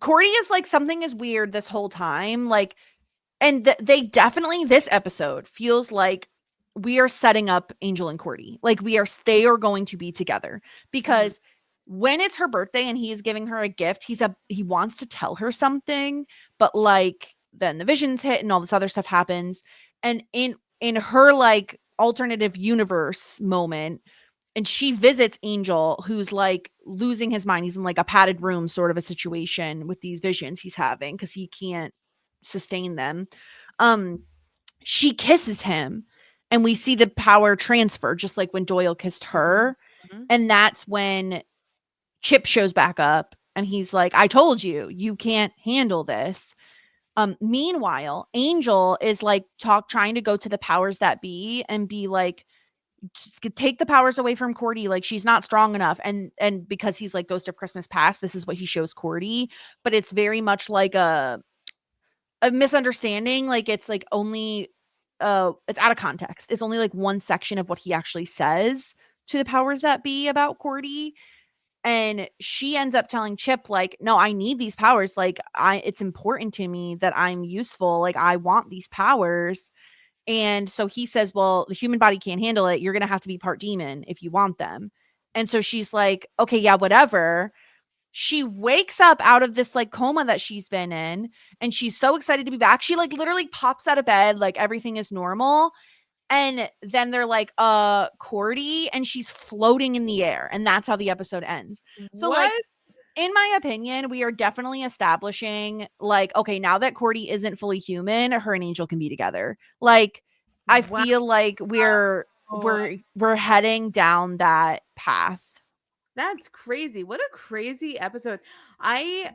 Cordy is like, something is weird this whole time. Like, and they definitely, this episode feels like we are setting up Angel and Cordy. Like, they are going to be together because when it's her birthday and he is giving her a gift, he wants to tell her something, but like then the visions hit and all this other stuff happens. And in her like alternative universe moment, and she visits Angel, who's like losing his mind. He's in like a padded room sort of a situation with these visions he's having because he can't sustain them. Um, she kisses him, and we see the power transfer, just like when Doyle kissed her. Mm-hmm. And that's when Chip shows back up, and he's like, I told you, you can't handle this. Meanwhile, Angel is like trying to go to the powers that be and be like, take the powers away from Cordy. Like, she's not strong enough. And because he's like Ghost of Christmas Past, this is what he shows Cordy. But it's very much like a misunderstanding. Like, it's like only it's out of context. It's only like one section of what he actually says to the powers that be about Cordy. And she ends up telling Chip, like, no, I need these powers. Like, it's important to me that I'm useful. Like, I want these powers. And so he says, well, the human body can't handle it. You're going to have to be part demon if you want them. And so she's like, okay, yeah, whatever. She wakes up out of this like coma that she's been in, and she's so excited to be back. She like literally pops out of bed, like everything is normal. And then they're like, Cordy, and she's floating in the air. And that's how the episode ends. So What? like, in my opinion, we are definitely establishing like, okay, now that Cordy isn't fully human, her and Angel can be together. Like, I Wow. feel like we're heading down that path. That's crazy. What a crazy episode. I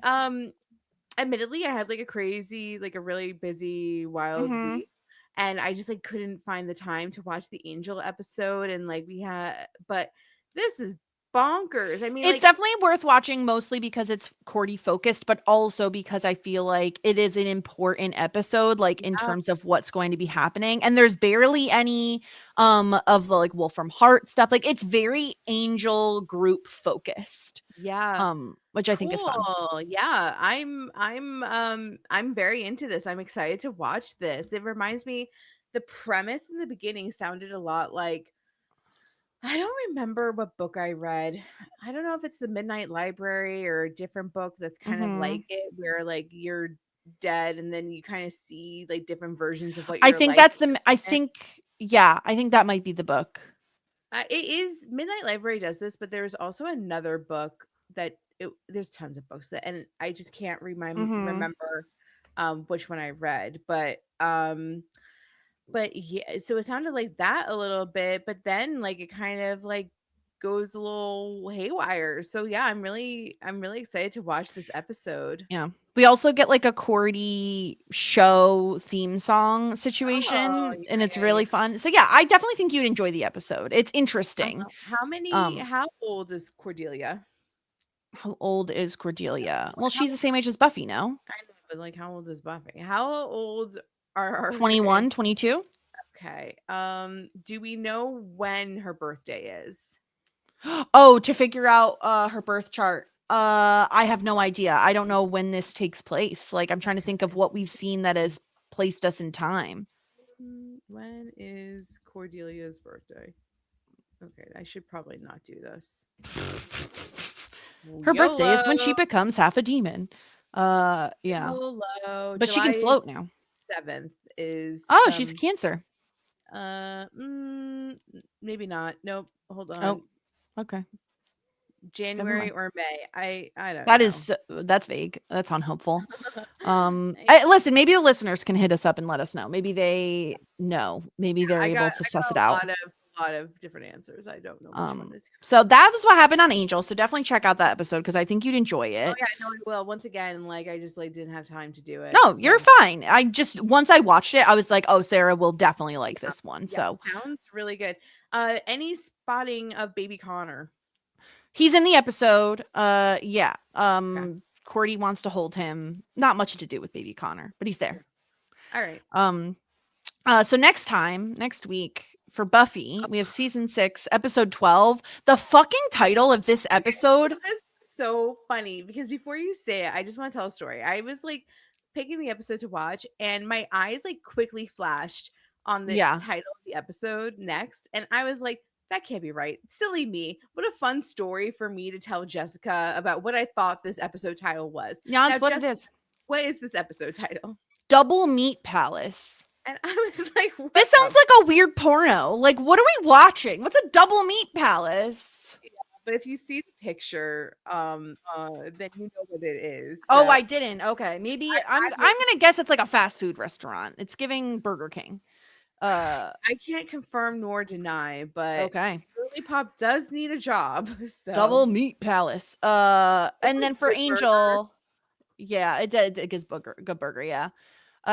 admittedly I had like a crazy, like a really busy, wild Mhm. week. And I just like couldn't find the time to watch the Angel episode. And like we had, but this is bonkers. I mean, It's like, definitely worth watching, mostly because it's Cordy focused, but also because I feel like it is an important episode, like in yeah, terms of what's going to be happening. And there's barely any of the like Wolf from Heart stuff. Like, it's very Angel group focused. yeah. Which I think is fun. Cool. Yeah. I'm very into this. I'm excited to watch this. It reminds me, the premise in the beginning sounded a lot like, I don't remember what book I read. I don't know if it's The Midnight Library or a different book that's kind of Mhm. like it, where like you're dead and then you kind of see like different versions of what I your think life that's I is. think, yeah, I think that might be the book. It is Midnight Library does this, but there's also another book that there's tons of books that, and I just can't Mhm. remember which one I read, but yeah, so it sounded like that a little bit, but then like it kind of like goes a little haywire. So yeah, I'm really excited to watch this episode. Yeah. We also get like a Cordy show theme song situation, and it's really fun. So yeah, I definitely think you'd enjoy the episode. It's interesting. How old is Cordelia? How old is Cordelia? Well, she's the same age as Buffy, no? I know, but like, how old is Buffy? How old are 21, 22? Okay. Do we know when her birthday is? Oh, to figure out her birth chart. I have no idea. I don't know when this takes place. Like, I'm trying to think of what we've seen that has placed us in time. When is Cordelia's birthday? Okay, I should probably not do this. Her birthday is when she becomes half a demon. Yeah. YOLO. But she can float now. 7th is she's a Cancer. Maybe not. Nope. Hold on. Oh, okay. January or May. I don't That know. is that's vague. That's unhelpful. Listen, maybe the listeners can hit us up and let us know. Maybe they know. Maybe they're able to suss it out. A lot of different answers. I don't know which one is. So that was what happened on Angel. So definitely check out that episode because I think you'd enjoy it. Oh yeah, no, I will. Once again, like I just like didn't have time to do it. No, you're fine. I just once I watched it, I was like, oh, Sarah will definitely like this one. Yeah, so sounds really good. Any spotting of baby Connor? He's in the episode. Yeah. Okay. Cordy wants to hold him. Not much to do with baby Connor, but he's there. All right. So next week for Buffy, we have season 6, episode 12. The fucking title of this episode is so funny because before you say it, I just want to tell a story. I was like picking the episode to watch, and my eyes like quickly flashed on the title of the episode next, and I was like, that can't be right. Silly me. What a fun story for me to tell Jessica about what I thought this episode title was. Yeah, that's what it is. What is this episode title? Double Meat Palace. And I was like, this sounds like a weird porno. Like, what are we watching? What's a double meat palace? Yeah, but if you see the picture, then you know what it is. Oh, I didn't. Okay. Maybe I'm gonna guess it's like a fast food restaurant. It's giving Burger King. I can't confirm nor deny, but okay. Girly Pop does need a job. So. Double Meat Palace. And then for Angel, yeah, it gives good burger, yeah.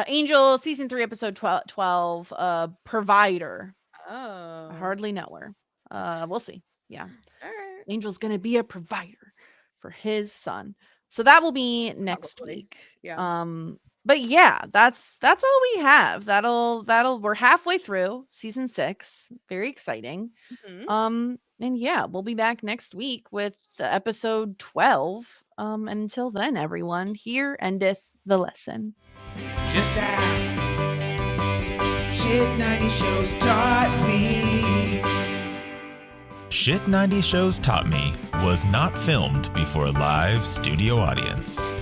Angel season 3 episode 12 provider. Oh, I hardly know her. We'll see. Yeah. All right. Angel's gonna be a provider for his son, so that will be next week. Yeah. But yeah, that's all we have. That'll we're halfway through season 6. Very exciting. Mm-hmm. And yeah, we'll be back next week with episode 12. And until then, everyone, here endeth the lesson. Just ask. Shit 90 shows taught me. Shit 90 Shows Taught Me was not filmed before a live studio audience.